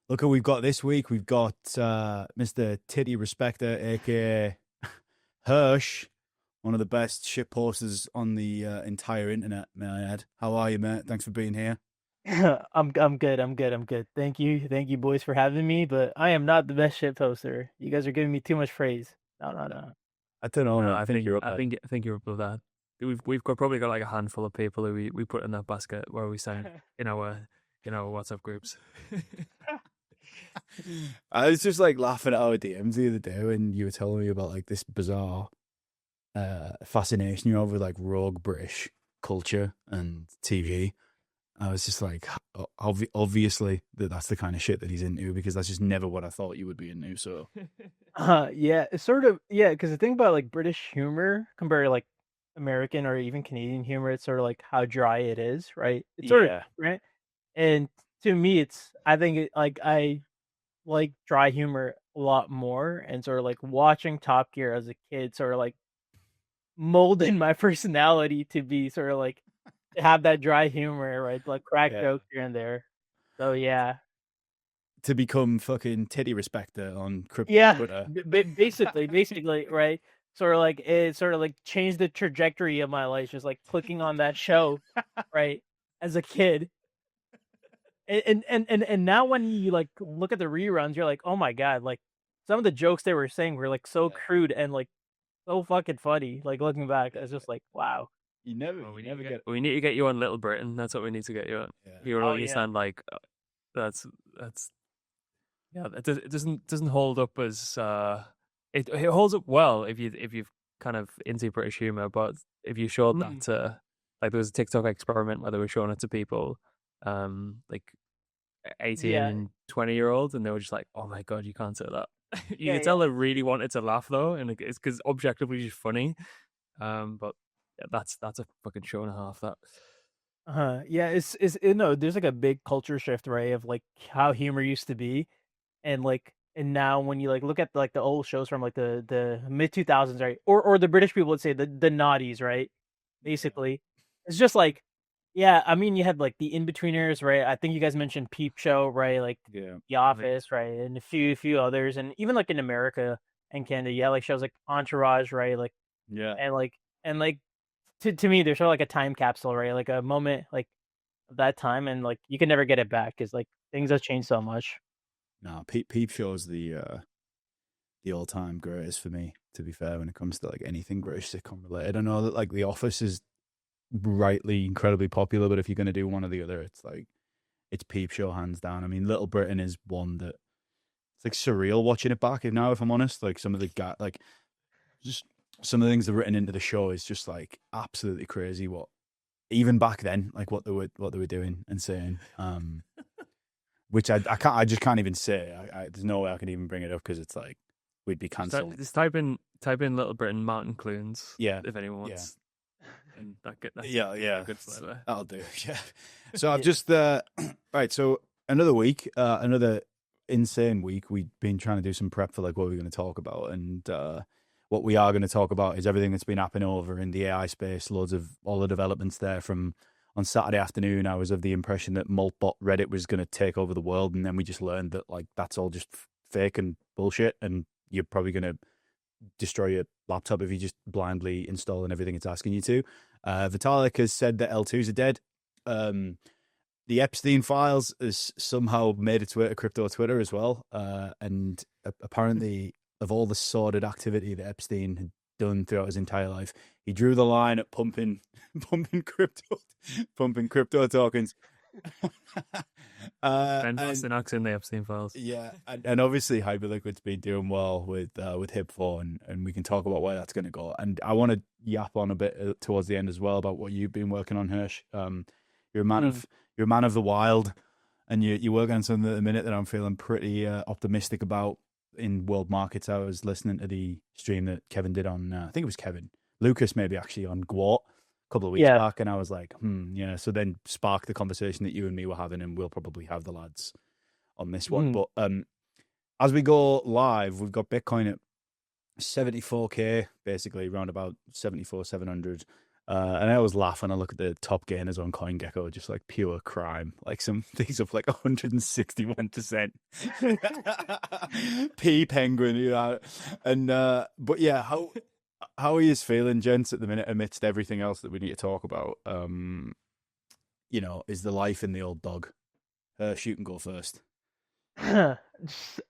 Look who we've got this week. We've got Mr. Titty Respecter, aka Hersch, one of the best shit posters on the entire internet, may I add. How are you, mate? Thanks for being here. I'm good. I'm good. Thank you, boys, for having me. But I am not the best shit poster. You guys are giving me too much praise. No, no, no. I don't know, No, mate. I think you're up there. I think you're above that. We've probably got like a handful of people who we put in that basket where we sign in our WhatsApp groups. I was just like laughing at our DMs the other day when you were telling me about like this bizarre fascination you have with like rogue British culture and TV. I was just like, obviously that's the kind of shit that he's into because that's just never what I thought you would be into. So Yeah, it's sort of because the thing about like British humor compared to like American or even Canadian humor, it's sort of like how dry it is, right? It's sort of yeah, right. And to me, I think like I like dry humor a lot more, and sort of like watching Top Gear as a kid, sort of like molding my personality to be sort of like to have that dry humor, right? Like crack yeah. jokes here and there. So yeah, To become fucking titty respecter on yeah, Twitter. basically, right? Sort of like it sort of like changed the trajectory of my life, just like clicking on that show, right? As a kid, and now when you like look at the reruns, you're like, oh my god, like some of the jokes they were saying were like so Yeah. crude and like so fucking funny. Like looking back, Yeah. it's just like wow. Well, You never get. we need to get you on Little Britain. That's what we need to get you on. Yeah. You Oh you yeah. sound like that's yeah. It doesn't hold up as it holds up well if you've kind of into British humor, but if you showed that Mm. to like there was a TikTok experiment where they were showing it to people, like Yeah, 18, 20-year-olds, and they were just like, "Oh my god, you can't say that." You yeah, could tell they really wanted to laugh though, and it's because objectively just funny. But yeah, that's a fucking show and a half. That Yeah, it's you know, there's like a big culture shift, right, of like how humor used to be, and like and now when you like look at like the old shows from like the mid 2000s, right, or the British people would say the naughties, right, Yeah. basically, it's just like, yeah, I mean, you had like the In-Betweeners, right? I think you guys mentioned Peep Show, right? Like Yeah. The I think Office, right, and a few others, and even like in America and Canada, yeah, like shows like Entourage, right, like Yeah. and like and like to me, there's sort of like a time capsule, right? Like a moment like of that time, and like you can never get it back because like things have changed so much. No, Peep Show's the all time greatest for me. To be fair, when it comes to like anything British sitcom related, I know that like The Office is rightly incredibly popular, but if you're going to do one or the other, it's like it's Peep Show hands down. I mean, Little Britain is one that it's like surreal watching it back. If I'm honest, like some of the like just some of the things they've written into the show is just like absolutely crazy. What even back then, like what they were doing and saying, which I just can't even say. There's no way I can even bring it up because it's like we'd be cancelled. just type in Little Britain Mountain Clunes Yeah, if anyone yeah, wants, and that yeah, gives you a yeah. good flavor. That'll do. Yeah. So I've Yeah. just right. So another week, another insane week. We've been trying to do some prep for like what we're going to talk about, and what we are going to talk about is everything that's been happening over in the AI space. Loads of all the developments there. From on Saturday afternoon, I was of the impression that Moltbot Reddit was going to take over the world, and then we just learned that like that's all just fake and bullshit, and you're probably going to destroy your laptop if you just blindly installing everything it's asking you to. Vitalik has said that L2s are dead. Um, the Epstein files has somehow made its way to crypto Twitter as well. And apparently, of all the sordid activity that Epstein had done throughout his entire life, he drew the line at pumping, pumping crypto tokens. Ben And Pasternak's in the Epstein files. yeah, and obviously Hyperliquid's been doing well with Hip4, and we can talk about where that's going to go. And I want to yap on a bit towards the end as well about what you've been working on, Hirsch. You're a man Mm. of the wild, and you're working on something at the minute that I'm feeling pretty optimistic about in world markets. I was listening to the stream that Kevin did on, I think it was Kevin Lucas, maybe actually on Gwart a couple of weeks Yeah. back, and I was like, yeah. So then sparked the conversation that you and me were having, and we'll probably have the lads on this one. Mm. But as we go live, we've got Bitcoin at 74k, basically around about 74,700. And I always laugh when I look at the top gainers on CoinGecko, just like pure crime. Like some things up like 161%. P Penguin, you know. And but yeah, how are you feeling, gents, at the minute amidst everything else that we need to talk about? You know, is the life in the old dog? Hersch, you can go first. Just-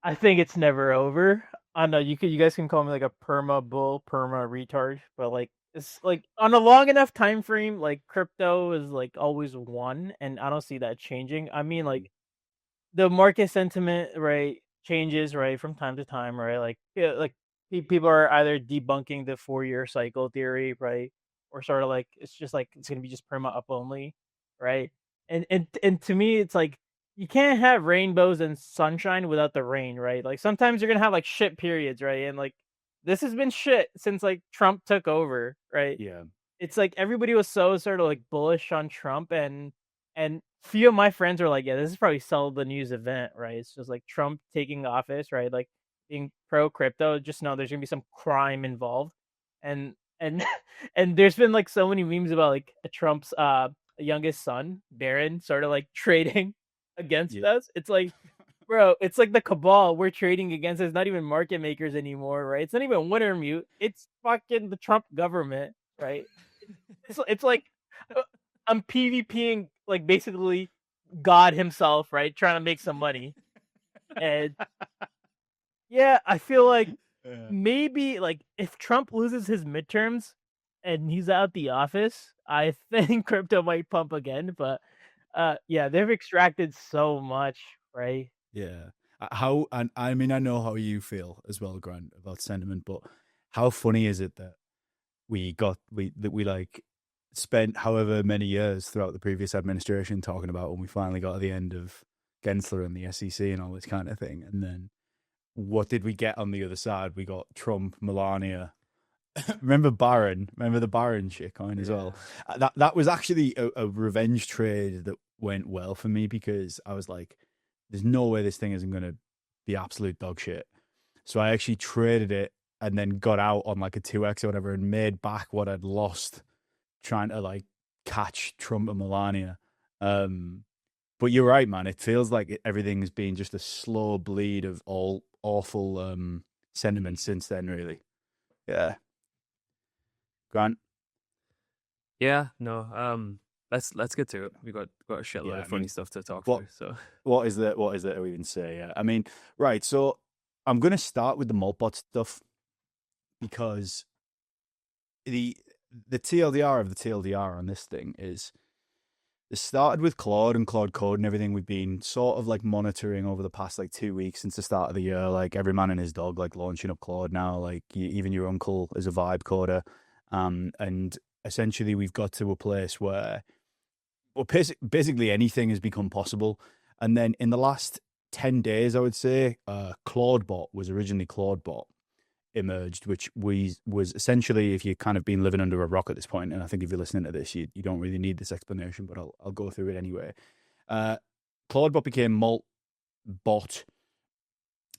I think it's never over. I know you guys can call me like a perma bull, perma retard, but like it's like on a long enough time frame, like crypto is like always one, and I don't see that changing. I mean, like the market sentiment, right, changes, right, from time to time, right? Like, yeah, like people are either debunking the 4-year cycle theory, right, or sort of like it's just like it's gonna be just perma up only, right? And to me, it's like you can't have rainbows and sunshine without the rain, right? Like sometimes you're gonna have like shit periods, right? And like this has been shit since like Trump took over, right? Yeah. It's like everybody was so sort of like bullish on Trump, and few of my friends were like, yeah, this is probably sell the news event, right? It's just like Trump taking office, right? Like being pro crypto, just know there's gonna be some crime involved. And and there's been like so many memes about like Trump's youngest son, Barron, sort of like trading against Yeah. us. It's like, bro, it's like the cabal we're trading against. It's not even market makers anymore, right? It's not even Wintermute. It's fucking the Trump government, right? It's like I'm PvPing like basically God himself, right? Trying to make some money. And yeah, I feel like Yeah. maybe like if Trump loses his midterms and he's out the office, I think crypto might pump again. But yeah, they've extracted so much, right? Yeah. How, and I mean, I know how you feel as well, Grant, about sentiment, but how funny is it that we like spent however many years throughout the previous administration talking about when we finally got to the end of Gensler and the SEC and all this kind of thing, and then what did we get on the other side? We got Trump, Melania. Remember Barron? Remember the Barron shitcoin as well? That was actually a revenge trade that went well for me because I was like, "There's no way this thing isn't going to be absolute dog shit." So I actually traded it and then got out on like a 2x or whatever and made back what I'd lost trying to like catch Trump and Melania. But you're right, man. It feels like everything's been just a slow bleed of all awful sentiment since then, really. Yeah. Grant? Yeah, no. Let's get to it. We got a shitload Yeah, of funny stuff to talk what- through. So What is there to even say? Yeah. I mean, right. So I'm going to start with the Moltbot stuff because the TLDR of the TLDR on this thing is it started with Claude and Claude Code and everything we've been sort of like monitoring over the past like 2 weeks since the start of the year. Like every man and his dog like launching up Claude now. Like even your uncle is a vibe coder, and essentially we've got to a place where well basically anything has become possible. And then in the last 10 days, I would say, Claudebot was originally Claudebot emerged, which was essentially, if you've kind of been living under a rock at this point, and I think if you're listening to this, you don't really need this explanation, but I'll go through it anyway. Claudebot became Moltbot,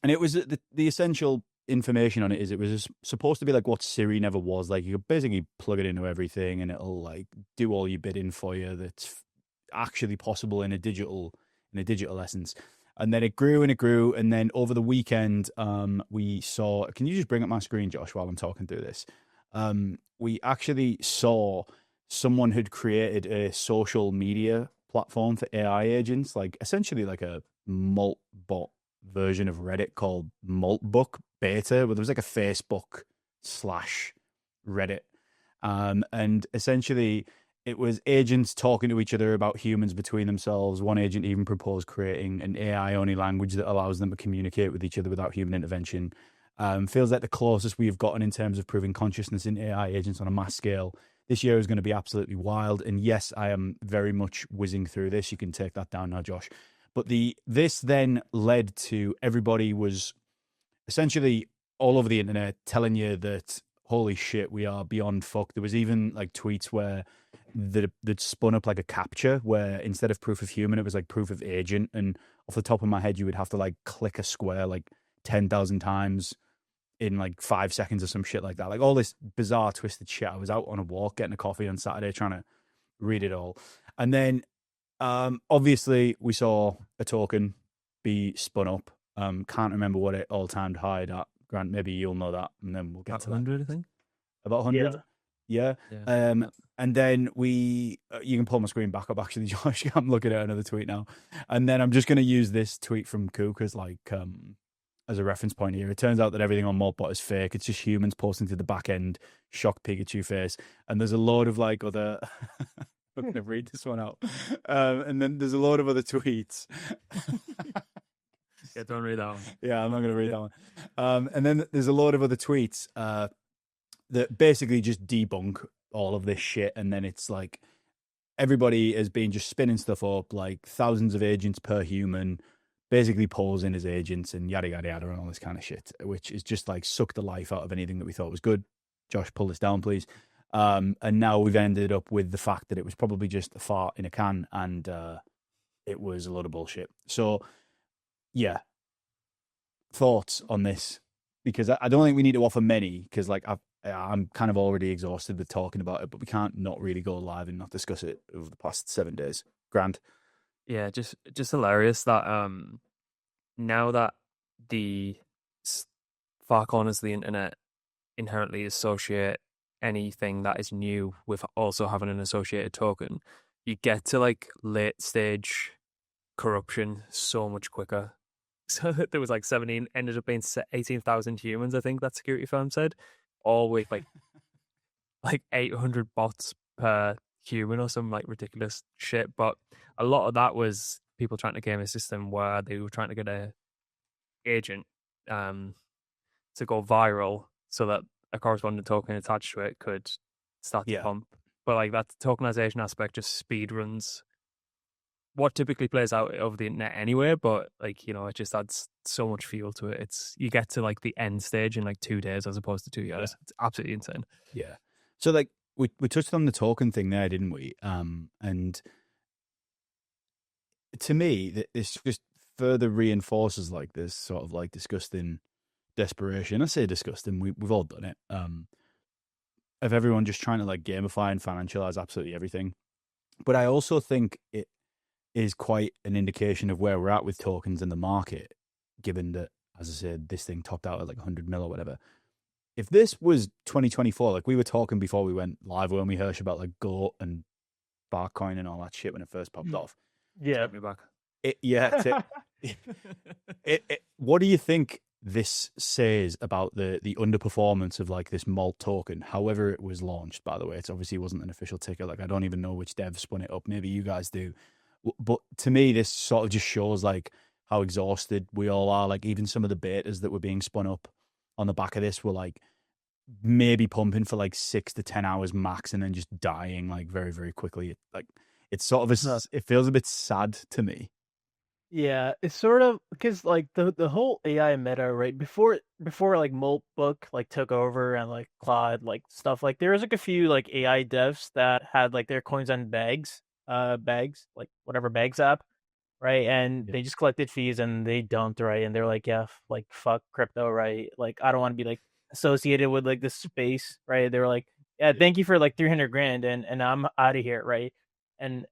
and it was the essential information on it is it was supposed to be like what Siri never was. Like you could basically plug it into everything, and it'll like do all your bidding for you. That's actually possible in a digital essence. And then it grew and it grew. And then over the weekend, we saw. Can you just bring up my screen, Josh, while I'm talking through this? We actually saw someone had created a social media platform for AI agents, like essentially like a Moltbot version of Reddit called Moltbook Beta, where there was like a Facebook / Reddit. And essentially it was agents talking to each other about humans between themselves. One agent even proposed creating an AI-only language that allows them to communicate with each other without human intervention. Feels like the closest we've gotten in terms of proving consciousness in AI agents on a mass scale. This year is going to be absolutely wild. And yes, I am very much whizzing through this. You can take that down now, Josh. But this then led to everybody was essentially all over the internet telling you that, holy shit, we are beyond fucked. There was even like tweets where that spun up like a captcha where instead of proof of human, it was like proof of agent. And off the top of my head, you would have to like click a square like 10,000 times in like 5 seconds or some shit like that. Like all this bizarre twisted shit. I was out on a walk getting a coffee on Saturday trying to read it all. And then obviously we saw a token be spun up. Can't remember what it all-timed high at. Grant, maybe you'll know that, and then we'll get to 100, I think. About 100? Yeah. Yeah. And then you can pull my screen back up, actually, Josh. I'm looking at another tweet now. And then I'm just going to use this tweet from Kook as as a reference point here. It turns out that everything on Moltbot is fake. It's just humans posting to the back end, shocked Pikachu face. And there's a load of like other... I'm going to read this one out. And then there's a load of other tweets. Yeah, don't read that one. Yeah, I'm not going to read that one. And then there's a load of other tweets that basically just debunk all of this shit. And then it's like everybody has been just spinning stuff up, like thousands of agents per human, basically posing as agents and yada, yada, yada, and all this kind of shit, which is just like sucked the life out of anything that we thought was good. Josh, pull this down, please. And now we've ended up with the fact that it was probably just a fart in a can and it was a load of bullshit. So, yeah. Thoughts on this? Because I don't think we need to offer many, because like I'm kind of already exhausted with talking about it, but we can't not really go live and not discuss it over the past 7 days. Grant? Yeah, just hilarious that now that the far corners of the internet inherently associate anything that is new with also having an associated token, you get to like late stage corruption so much quicker. So there was like 17, ended up being 18,000 humans, I think that security firm said, all with like 800 bots per human or some like ridiculous shit. But a lot of that was people trying to game a system where they were trying to get a agent to go viral so that a corresponding token attached to it could start to pump. But like that tokenization aspect just speed runs what typically plays out over the internet anyway, but like, you know, it just adds so much fuel to it. You get to like the end stage in like 2 days as opposed to 2 years. Yeah. It's absolutely insane. Yeah. So like we touched on the token thing there, didn't we? And to me, this just further reinforces like this sort of like disgusting desperation. I say disgusting. We've all done it. Of everyone just trying to like gamify and financialize absolutely everything. But I also think it is quite an indication of where we're at with tokens in the market, given that, as I said, this thing topped out at like 100 mil or whatever. If this was 2024, like we were talking before we went live, when we heard about like GOAT and Barcoin and all that shit when it first popped off. Yeah. Take me back. What do you think this says about the underperformance of like this Malt token, however it was launched, by the way? It obviously wasn't an official ticker. Like I don't even know which dev spun it up. Maybe you guys do. But to me, this sort of just shows like how exhausted we all are. Like even some of the betas that were being spun up on the back of this were like maybe pumping for like 6 to 10 hours max and then just dying like very, very quickly. It's sort of it feels a bit sad to me. Yeah, it's sort of because like the whole AI meta, right? Before like Moltbot like took over and like Claude like stuff, like there was like a few like AI devs that had like their coins on bags, like whatever bags app, right? And they just collected fees and they dumped, right? And they're like, yeah, like fuck crypto, right? Like I don't want to be like associated with like this space, right? They were like, yeah, thank you for like 300 grand and I'm out of here, right? And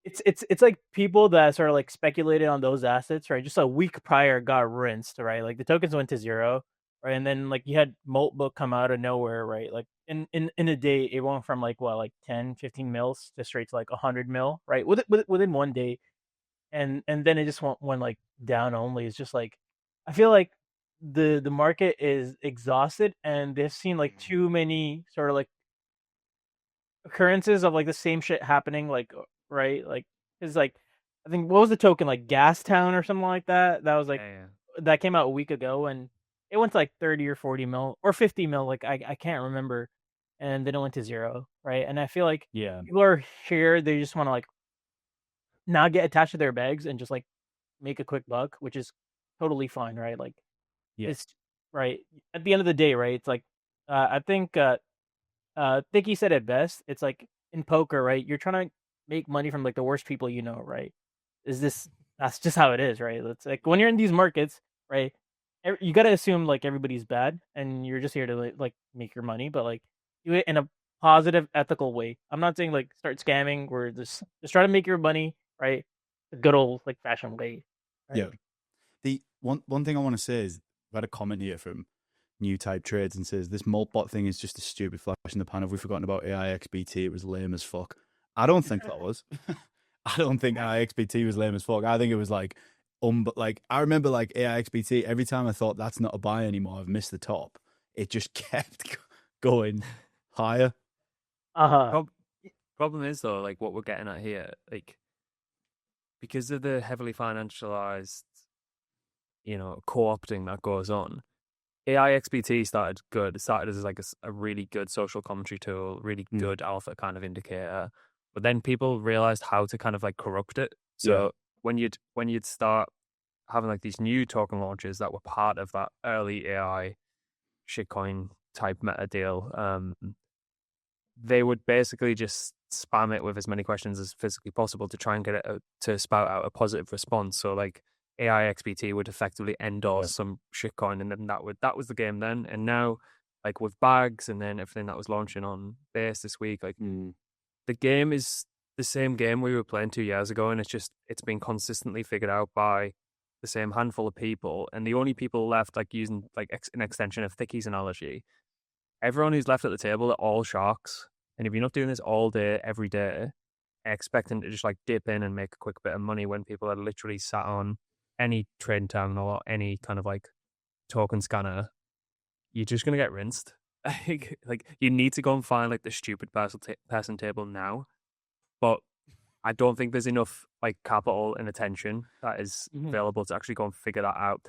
it's like people that sort of like speculated on those assets, right? Just a week prior got rinsed, right? Like the tokens went to zero, right? And then like you had Moltbot come out of nowhere, right? Like in a day, it went from like what, like 10, 15 mils to straight to like 100 mil, right? Within 1 day, and then it just went like down only. It's just like I feel like the market is exhausted and they've seen like too many sort of like occurrences of like the same shit happening, like right, like it's like I think what was the token, like Gastown or something like that? That was like that came out a week ago and it went to like 30 or 40 mil or 50 mil, like I can't remember, and then it went to zero, right? And I feel like people are here, they just want to like not get attached to their bags and just like make a quick buck, which is totally fine, right? Like it's right at the end of the day, right? It's like I think Thicky said it best. It's like in poker, right? You're trying to make money from like the worst people you know, right? That's just how it is, right? It's like when you're in these markets, right? you got to assume like everybody's bad, and you're just here to like make your money, but like do it in a positive, ethical way. I'm not saying like start scamming or just try to make your money, right? The good old like fashioned way. Right? Yeah. The one thing I want to say is I had a comment here from New Type Trades and says this Moltbot thing is just a stupid flash in the pan. Have we forgotten about AIXBT? It was lame as fuck. I don't think that was. I don't think AIXBT was lame as fuck. I think it was like like I remember like AIXBT. Every time I thought that's not a buy anymore, I've missed the top. It just kept going higher. Problem is though, like what we're getting at here, like because of the heavily financialized, co-opting that goes on. AIXBT started good. It started as like a really good social commentary tool, really good alpha kind of indicator. But then people realized how to kind of like corrupt it. So when you'd start having like these new token launches that were part of that early AI shitcoin type meta deal, they would basically just spam it with as many questions as physically possible to try and get it to spout out a positive response. So like AIXBT would effectively endorse some shitcoin, and then that was the game then. And now, like with bags and then everything that was launching on base this week, like the game is the same game we were playing 2 years ago, and it's been consistently figured out by the same handful of people, and the only people left, like using like an extension of Thicky's analogy, everyone who's left at the table are all sharks. And if you're not doing this all day, every day, expecting to just like dip in and make a quick bit of money when people are literally sat on any trading terminal or any kind of like token scanner, you're just going to get rinsed. Like you need to go and find like the stupid person table now. But I don't think there's enough like capital and attention that is available to actually go and figure that out.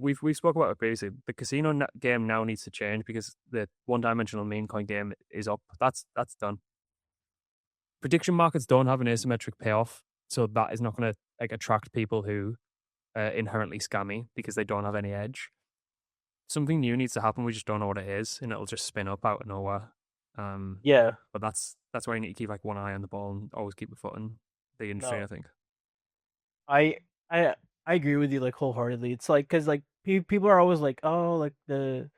We've spoken about it previously. The casino game now needs to change because the one-dimensional meme coin game is up. That's done. Prediction markets don't have an asymmetric payoff, so that is not going to like attract people who are inherently scammy because they don't have any edge. Something new needs to happen. We just don't know what it is, and it'll just spin up out of nowhere. But that's why you need to keep like one eye on the ball and always keep a foot in the industry. I think. I agree with you like wholeheartedly. It's like because like people are always like, oh, like the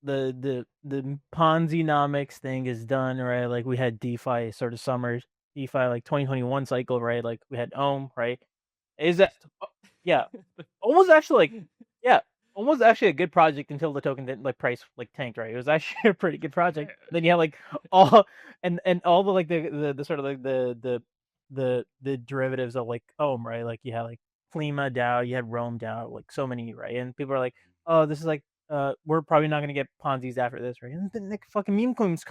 Ponzi-nomics thing is done, right? Like we had DeFi sort of summers, DeFi like 2021 cycle, right? Like we had Ohm, right? Is that almost actually like almost actually a good project until the token didn't like price like tanked, right? It was actually a pretty good project. Then you have like all and all the like the sort of like the derivatives of like Ohm, right? Like you had like Klima DAO, you had Rome DAO, like so many, right? And people are like, oh, this is like, we're probably not gonna get Ponzi's after this, right? And then like fucking meme coins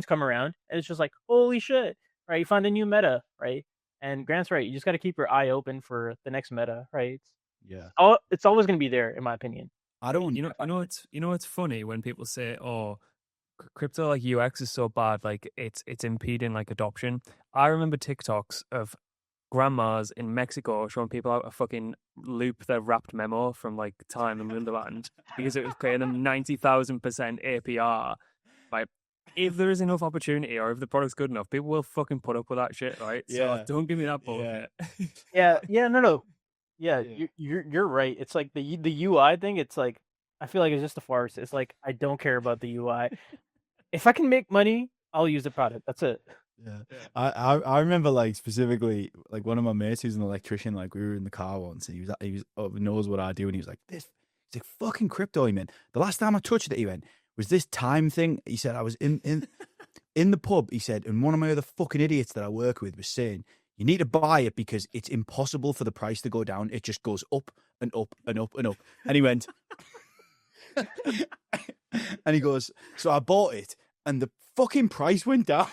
come around, and it's just like, holy shit, right? You find a new meta, right? And Grant's right, you just got to keep your eye open for the next meta, right? It's always gonna be there, in my opinion. I don't, it's funny when people say, oh, crypto like UX is so bad, like it's impeding like adoption. I remember TikToks of grandmas in Mexico showing people how to fucking loop their wrapped memo from like Time and Wonderland because it was paying them 90,000% APR. Like, if there is enough opportunity or if the product's good enough, people will fucking put up with that shit, right? So don't give me that bullshit. No. Yeah, you're right. It's like the UI thing. It's like I feel like it's just a farce. It's like I don't care about the UI. If I can make money, I'll use the product. That's it. Yeah. I remember like specifically like one of my mates who's an electrician, like we were in the car once and he was knows what I do, and he was like, he's like fucking crypto, he meant. The last time I touched it, he went, was this time thing. He said I was in the pub, he said, and one of my other fucking idiots that I work with was saying, you need to buy it because it's impossible for the price to go down. It just goes up and up and up and up. And he went and he goes, so I bought it and the fucking price went down.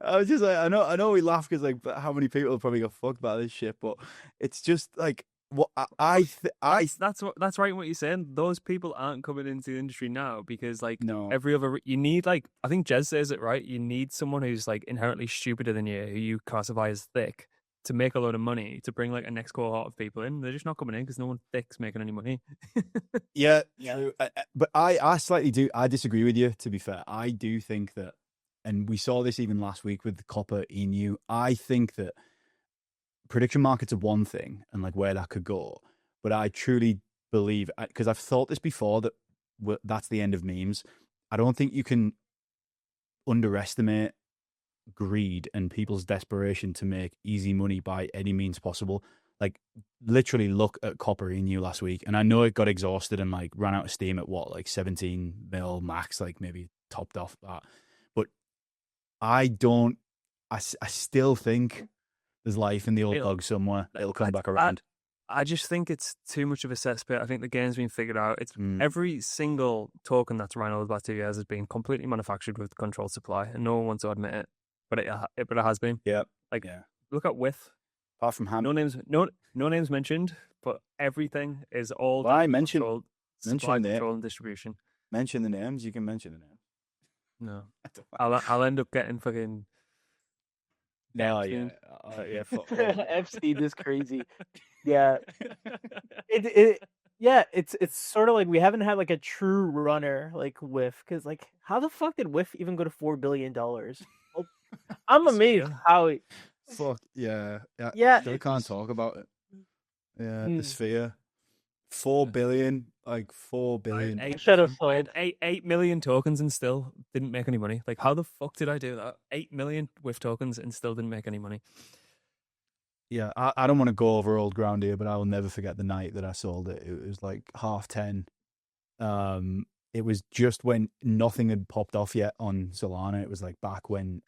I was just like, I know we laugh because like how many people probably got fucked by this shit, but it's just like what that's right what you're saying. Those people aren't coming into the industry now because like no. every other you need, like I think Jez says it right, you need someone who's like inherently stupider than you, who you classify as thick, to make a load of money, to bring like a next cohort of people in. They're just not coming in because no one thick's making any money. Yeah. But I slightly I disagree with you, to be fair. I do think that, and we saw this even last week with the Copper Inu, I think that prediction markets are one thing and like where that could go, but I truly believe, because I've thought this before, that that's the end of memes. I don't think you can underestimate greed and people's desperation to make easy money by any means possible. Like, literally look at Copper Inu last week, and I know it got exhausted and like ran out of steam at what, like 17 mil max, like maybe topped off that. But I still think there's life in the old dog somewhere. It'll come back around. I just think it's too much of a cesspit. I think the game's been figured out. It's every single token that's run over the past 2 years has been completely manufactured with controlled supply, and no one wants to admit it, but it has been. Yeah, like look at With. Apart from Ham, no names mentioned, but everything is all. Well, I mentioned supply, control, and distribution. Mention the names. You can mention the names. No, I'll end up getting fucking. No, Epstein. Epstein is crazy. Yeah, it's sort of like we haven't had like a true runner like Whiff, because like how the fuck did Whiff even go to $4 billion? I'm amazed how. Fuck yeah. Still can't talk about it. Yeah, the Sphere, 4 billion, like 4 billion. I should have sold 8 million tokens and still didn't make any money. Like, how the fuck did I do that? 8 million Whiff tokens and still didn't make any money. Yeah, I don't want to go over old ground here, but I will never forget the night that I sold it. It was like 10:30. It was just when nothing had popped off yet on Solana. It was like back when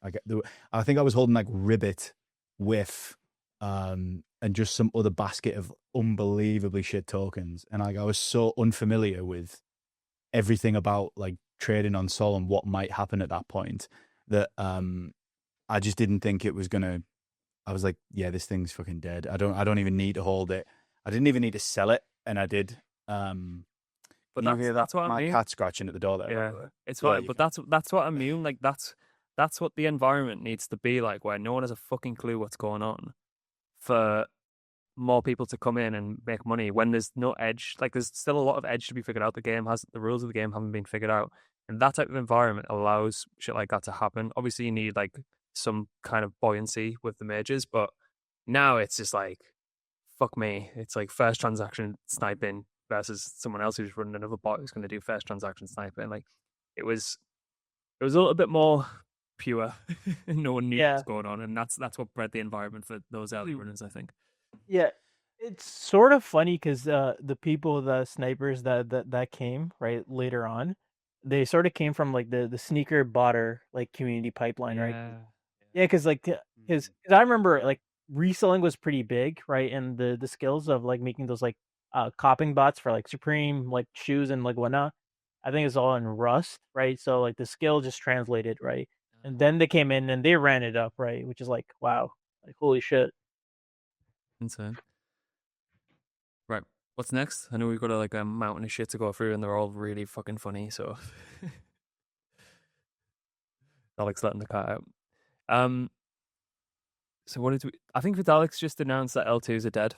I think I was holding like Ribbit, Whiff, and just some other basket of unbelievably shit tokens. And like I was so unfamiliar with everything about like trading on Sol and what might happen at that point that I just didn't think it was gonna. I was like, yeah, this thing's fucking dead. I don't even need to hold it. I didn't even need to sell it, and I did. But that's what I mean. My cat scratching at the door there. Yeah, it's fine. But that's what I mean. Like that's what the environment needs to be like, where no one has a fucking clue what's going on, for more people to come in and make money when there's no edge. Like there's still a lot of edge to be figured out. The rules of the game haven't been figured out, and that type of environment allows shit like that to happen. Obviously, you need like some kind of buoyancy with the majors, but now it's just like, fuck me. It's like first transaction sniping versus someone else who's running another bot who's going to do first transaction sniping. Like it was a little bit more pure. No one knew what was going on, and that's what bred the environment for those early runners, I think. Yeah, it's sort of funny because the people, the snipers that came right later on, they sort of came from like the sneaker botter like community pipeline, right? Yeah, because I remember like reselling was pretty big, right? And the skills of like making those like copying bots for like Supreme like shoes and like whatnot, I think it's all in Rust, right? So like the skill just translated, right? And then they came in and they ran it up, right? Which is like, wow, like holy shit. Insane. Right. What's next? I know we've got like a mountain of shit to go through, and they're all really fucking funny. So Alex letting the cat out. So what did we? I think Vitalik's just announced that L2s are dead.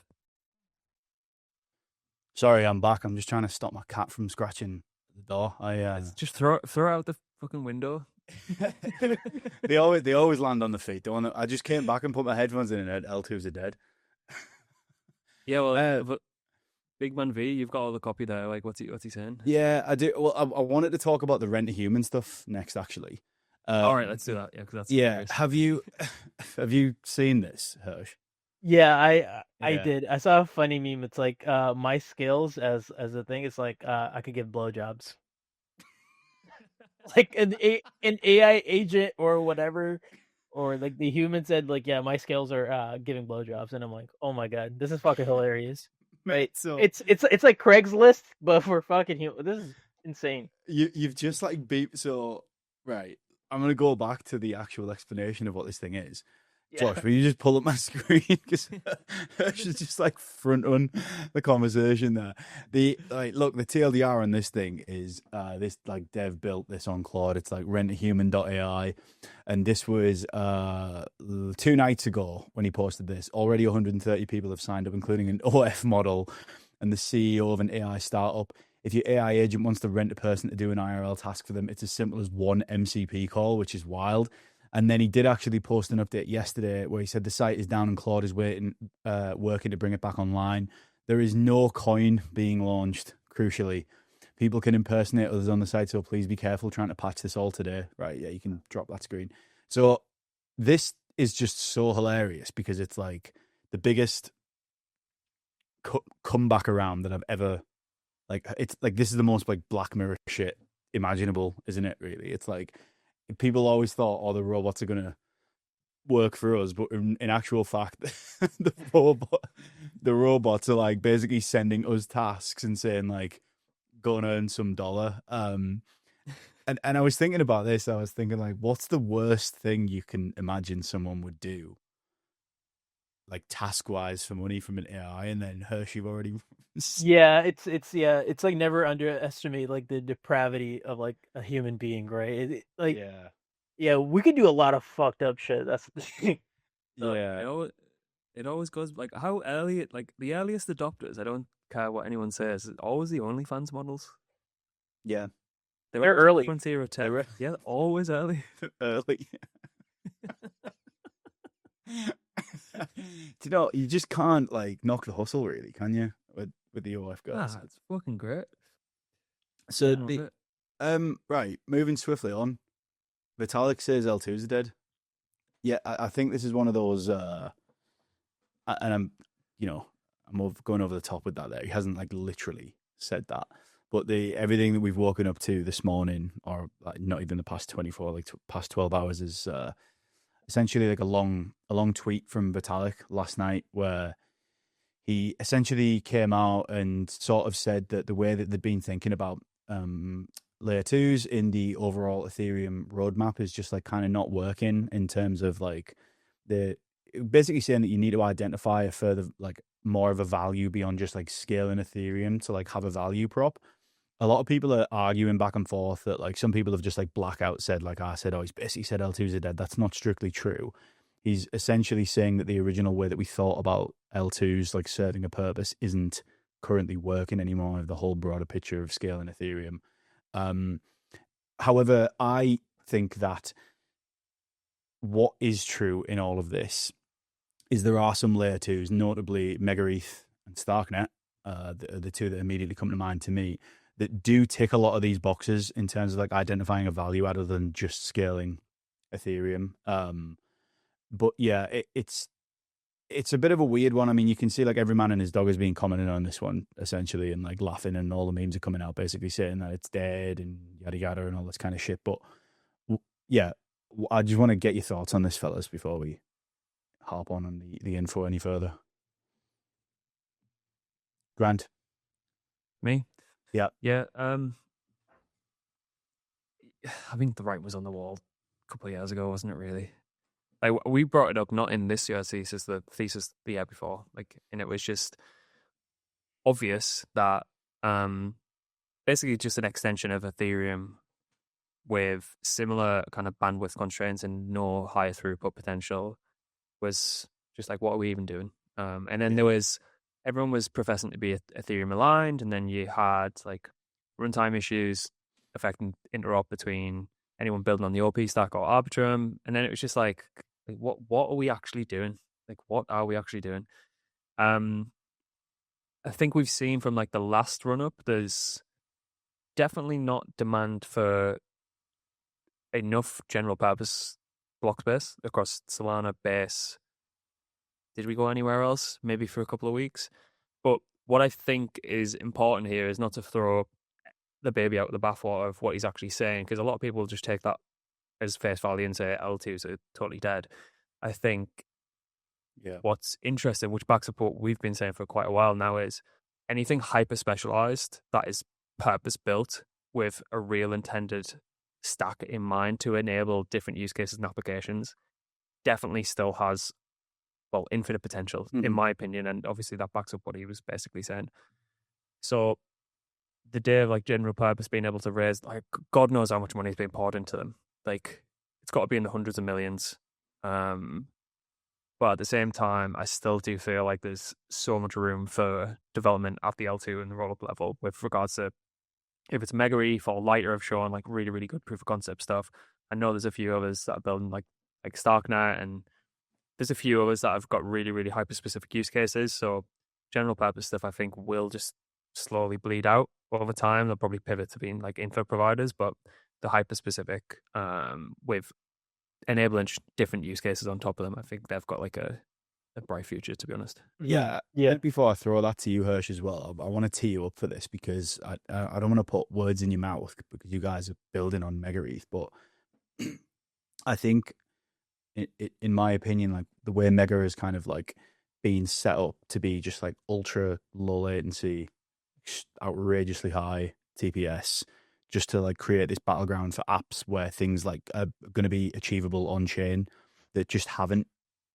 Sorry, I'm back. I'm just trying to stop my cat from scratching the door. Just throw out the fucking window. They always land on the feet. Don't want to, I just came back and put my headphones in and L2s are dead. Yeah, well, but Big Man V, you've got all the copy there. Like, what's he saying? Yeah, I do. Well, I wanted to talk about the rent to human stuff next, actually. All right, let's do that. Yeah, because that's hilarious. Have you seen this, Hersch? Yeah, I did. I saw a funny meme. It's like my skills as a thing. It's like I could give blowjobs. Like an AI agent or whatever, or like the human said, like, yeah, my skills are giving blowjobs, and I'm like, oh my god, this is fucking hilarious. Right? So it's like Craigslist, but for fucking human. This is insane. You've just like beat. So right, I'm gonna go back to the actual explanation of what this thing is. Josh, will you just pull up my screen? Because Hersch is just like front on the conversation there. The TLDR on this thing is this like dev built this on Claude. It's like renthuman.ai, and this was 2 nights ago when he posted this. Already 130 people have signed up, including an OF model and the CEO of an AI startup. If your AI agent wants to rent a person to do an IRL task for them, it's as simple as one MCP call, which is wild. And then he did actually post an update yesterday where he said the site is down and Claude is working to bring it back online. There is no coin being launched, crucially. People can impersonate others on the site, so please be careful trying to patch this all today. Right, yeah, you can drop that screen. So this is just so hilarious because it's like the biggest comeback around that I've ever, like, it's like, this is the most like Black Mirror shit imaginable, isn't it, really? It's like, people always thought, oh, the robots are going to work for us, but in actual fact, the robots are like basically sending us tasks and saying like, go and earn some dollar. And I was thinking about this. I was thinking like, what's the worst thing you can imagine someone would do, like task wise, for money from an AI? And then Hersch, you've already Yeah, it's like never underestimate like the depravity of like a human being, right? Like yeah, we could do a lot of fucked up shit. That's the thing. yeah. It always goes like how early, like the earliest adopters. I don't care what anyone says. It's always the OnlyFans models. Yeah. They're early. Frontier of tech. Yeah, always early. Early. Do you know, you just can't like knock the hustle, really, can you? With the OF guys. It's fucking great. So right, moving swiftly on. Vitalik says L2s are dead. Yeah, I think this is one of those, and I'm going over the top with that there. He hasn't like literally said that, but everything that we've woken up to this morning, or like not even the past 24, like past 12 hours, is essentially like a long tweet from Vitalik last night where he essentially came out and sort of said that the way that they'd been thinking about layer 2s in the overall Ethereum roadmap is just like kind of not working, in terms of like basically saying that you need to identify a further, like more of a value beyond just like scaling Ethereum to like have a value prop. A lot of people are arguing back and forth that like some people have just like blackout said, like I said, oh, he's basically said L2s are dead. That's not strictly true. He's essentially saying that the original way that we thought about L2s like serving a purpose isn't currently working anymore of the whole broader picture of scaling Ethereum. However, I think that what is true in all of this is there are some layer 2s, notably MegaETH and Starknet, the two that immediately come to mind to me, that do tick a lot of these boxes in terms of like identifying a value other than just scaling Ethereum. But yeah, it's a bit of a weird one. I mean, you can see like every man and his dog has been commenting on this one essentially, and like laughing, and all the memes are coming out basically saying that it's dead and yada yada and all this kind of shit. But yeah, I just want to get your thoughts on this, fellas, before we harp on the info any further. Grant? Me? Yeah. Yeah. I think the writing was on the wall a couple of years ago, wasn't it, really? Like, we brought it up not in this year's thesis, the thesis the year before. Like, and it was just obvious that basically just an extension of Ethereum with similar kind of bandwidth constraints and no higher throughput potential was just like, what are we even doing? And then there was, everyone was professing to be Ethereum aligned, and then you had like runtime issues affecting interop between anyone building on the OP stack or Arbitrum, and then it was just like what are we actually doing? Like, what are we actually doing? I think we've seen from like the last run up, there's definitely not demand for enough general purpose block space across Solana, Base. Did we go anywhere else? Maybe for a couple of weeks. But what I think is important here is not to throw the baby out with the bathwater of what he's actually saying, because a lot of people just take that as face value and say L2s are totally dead. I think what's interesting, which backs up what we've been saying for quite a while now, is anything hyper specialized that is purpose built with a real intended stack in mind to enable different use cases and applications definitely still has, well, infinite potential, in my opinion. And obviously that backs up what he was basically saying. So the day of like general purpose being able to raise, like, God knows how much money is being poured into them. Like, it's got to be in the hundreds of millions. But at the same time, I still do feel like there's so much room for development at the L2 and the roll-up level with regards to if it's MegaETH or Lighter have shown like really, really good proof of concept stuff. I know there's a few others that are building like like Starknet, and there's a few others that have got really, really hyper-specific use cases. So general purpose stuff, I think, will just slowly bleed out over time. They'll probably pivot to being like info providers, but the hyper-specific, with enabling different use cases on top of them, I think they've got like a bright future, to be honest. Yeah. Yeah. Before I throw that to you, Hersch, as well, I want to tee you up for this because I don't want to put words in your mouth because you guys are building on Mega-ETH, but I think, in my opinion, like the way Mega is kind of like being set up to be just like ultra low latency, outrageously high TPS, just to like create this battleground for apps where things like are going to be achievable on chain that just haven't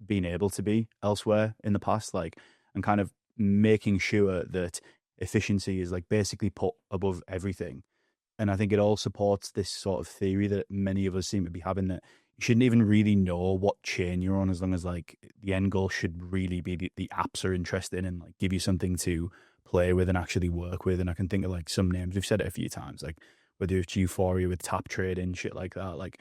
been able to be elsewhere in the past, like, and kind of making sure that efficiency is like basically put above everything. And I think it all supports this sort of theory that many of us seem to be having, that you shouldn't even really know what chain you're on, as long as like the end goal should really be the apps are interested in and like give you something to play with and actually work with. And I can think of like some names, we've said it a few times, like whether it's Euphoria with tap trading, shit like that. Like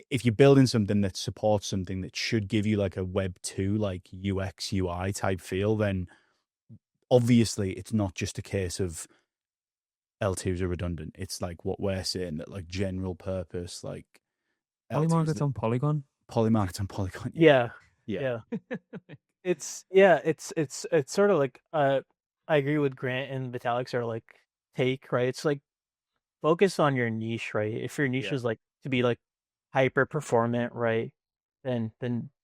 if you're building something that supports something that should give you like a Web 2, like UX, UI type feel, then obviously it's not just a case of L2s are redundant. It's like what we're saying, that like general purpose, like Polymarkets on Polygon? Polymarkets on Polygon. Yeah. Yeah. It's sort of like I agree with Grant and Vitalik's are like take, right? It's like focus on your niche, right? If your niche is like to be like hyper performant, right? Then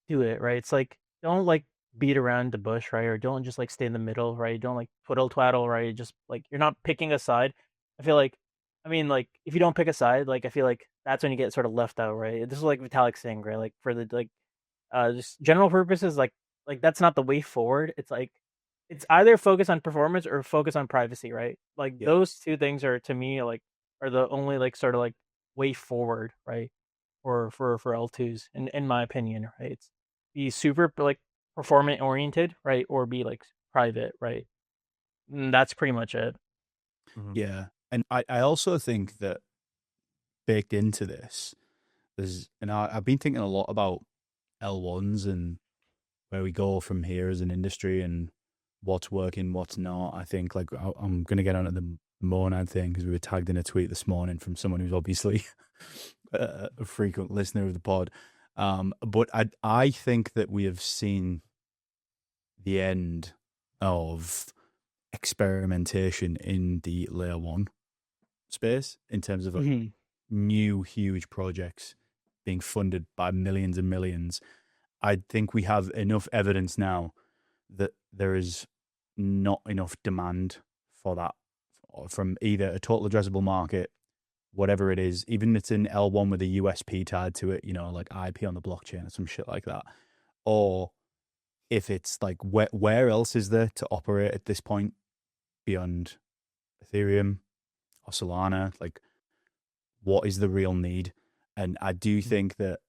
do it, right? It's like don't like beat around the bush, right? Or don't just like stay in the middle, right? Don't like twiddle twaddle, right? Just like you're not picking a side. I feel like, I mean, like if you don't pick a side, like I feel like that's when you get sort of left out, right? This is like Vitalik saying, right? Like for the like just general purposes, like that's not the way forward. It's like it's either focus on performance or focus on privacy, right? Like those two things are to me like are the only like sort of like way forward, right? Or for L2s, in my opinion, right? It's be super like performant oriented, right? Or be like private, right? And that's pretty much it. Yeah. And I also think that baked into this, and I've been thinking a lot about L1s and where we go from here as an industry and what's working, what's not. I think like I'm going to get onto the Monad thing because we were tagged in a tweet this morning from someone who's obviously a frequent listener of the pod. But I think that we have seen the end of experimentation in the layer one space in terms of like new huge projects being funded by millions and millions. I think we have enough evidence now that there is not enough demand for that from either a total addressable market, whatever it is, even if it's in L1 with a USP tied to it, you know, like IP on the blockchain or some shit like that, or if it's like where else is there to operate at this point beyond Ethereum or Solana? Like, what is the real need? And I do think that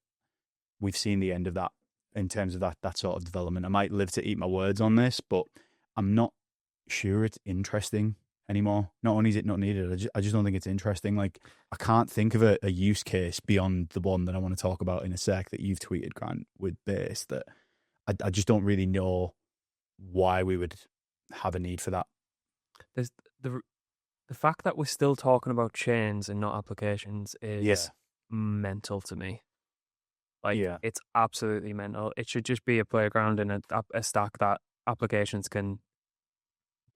we've seen the end of that in terms of that sort of development. I might live to eat my words on this, but I'm not sure it's interesting anymore. Not only is it not needed, I just don't think it's interesting. Like, I can't think of a use case beyond the one that I want to talk about in a sec that you've tweeted, Grant, with Base, that I just don't really know why we would have a need for that. There's the fact that we're still talking about chains and not applications is mental to me. Like, it's absolutely mental. It should just be a playground and a stack that applications can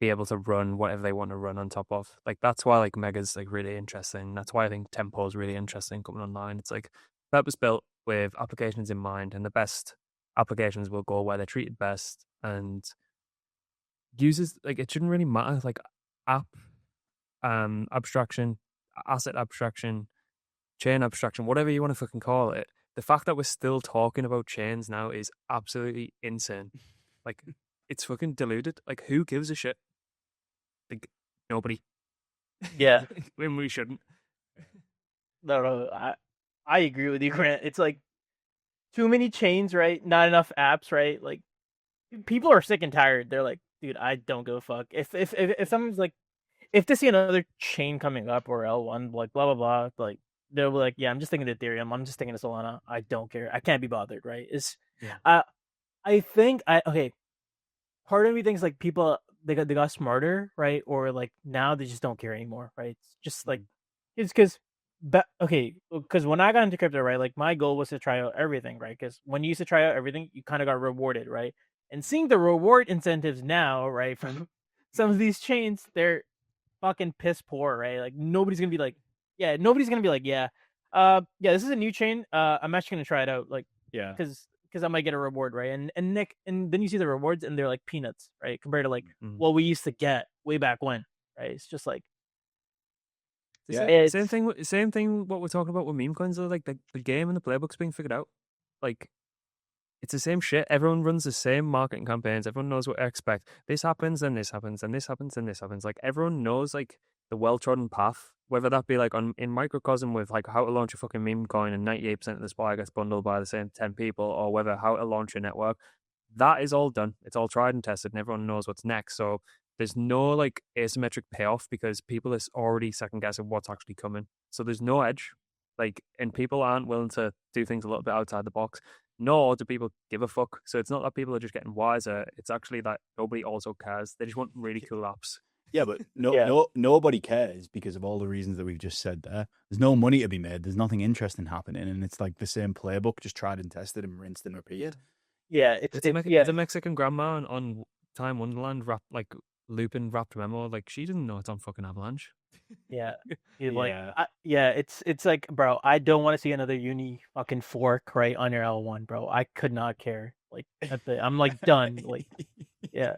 be able to run whatever they want to run on top of. Like, that's why like Mega's like really interesting. That's why I think Tempo is really interesting coming online. It's like purpose built with applications in mind, and the best applications will go where they're treated best. And users, like, it shouldn't really matter, like app abstraction, asset abstraction, chain abstraction, whatever you want to fucking call it. The fact that we're still talking about chains now is absolutely insane. Like, it's fucking deluded. Like, who gives a shit? Like, nobody. Yeah. When we shouldn't. No, I agree with you, Grant. It's like too many chains, right? Not enough apps, right? Like, people are sick and tired. They're like, dude, I don't give a fuck. If someone's like, if they see another chain coming up or L1, like blah blah blah, like they'll be like, yeah, I'm just thinking of Ethereum. I'm just thinking of Solana. I don't care. I can't be bothered, right? Yeah. I think okay. Part of me thinks like people they got smarter, right? Or like now they just don't care anymore, right? It's just like it's because. But okay, because when I got into crypto, right, like my goal was to try out everything, right? Because when you used to try out everything, you kind of got rewarded, right? And seeing the reward incentives now, right, from some of these chains, they're fucking piss poor, right? Like nobody's gonna be like, yeah, this is a new chain. I'm actually gonna try it out, like, Yeah. because I might get a reward, right? And Nick, and then you see the rewards, and they're like peanuts, right, compared to like Mm. what we used to get way back when, right? It's just like, Yeah. Same thing. What we're talking about with meme coins, though, like the game and the playbook's being figured out. Like it's the same shit. Everyone runs the same marketing campaigns. Everyone knows what to expect. This happens, then this happens, then this happens, then this happens. Like everyone knows like the well trodden path. Whether that be like in microcosm with like how to launch a fucking meme coin and 98% of the supply gets bundled by the same 10 people, or whether how to launch a network, that is all done. It's all tried and tested, and everyone knows what's next. So there's no like asymmetric payoff because people is already second guessing what's actually coming. So there's no edge. Like, and people aren't willing to do things a little bit outside the box, nor do people give a fuck. So it's not that people are just getting wiser. It's actually that nobody also cares. They just want really cool apps. Yeah, but Yeah. nobody cares because of all the reasons that we've just said there. There's no money to be made. There's nothing interesting happening, and it's like the same playbook, just tried and tested and rinsed and repeated. Yeah, It's a Mexican grandma on Time Wonderland looping wrapped memo. Like she doesn't know it's on fucking Avalanche. Yeah, Yeah. it's like, bro, I don't want to see another uni fucking fork right on your L1, bro. I could not care. Like, I'm like done. Like, yeah.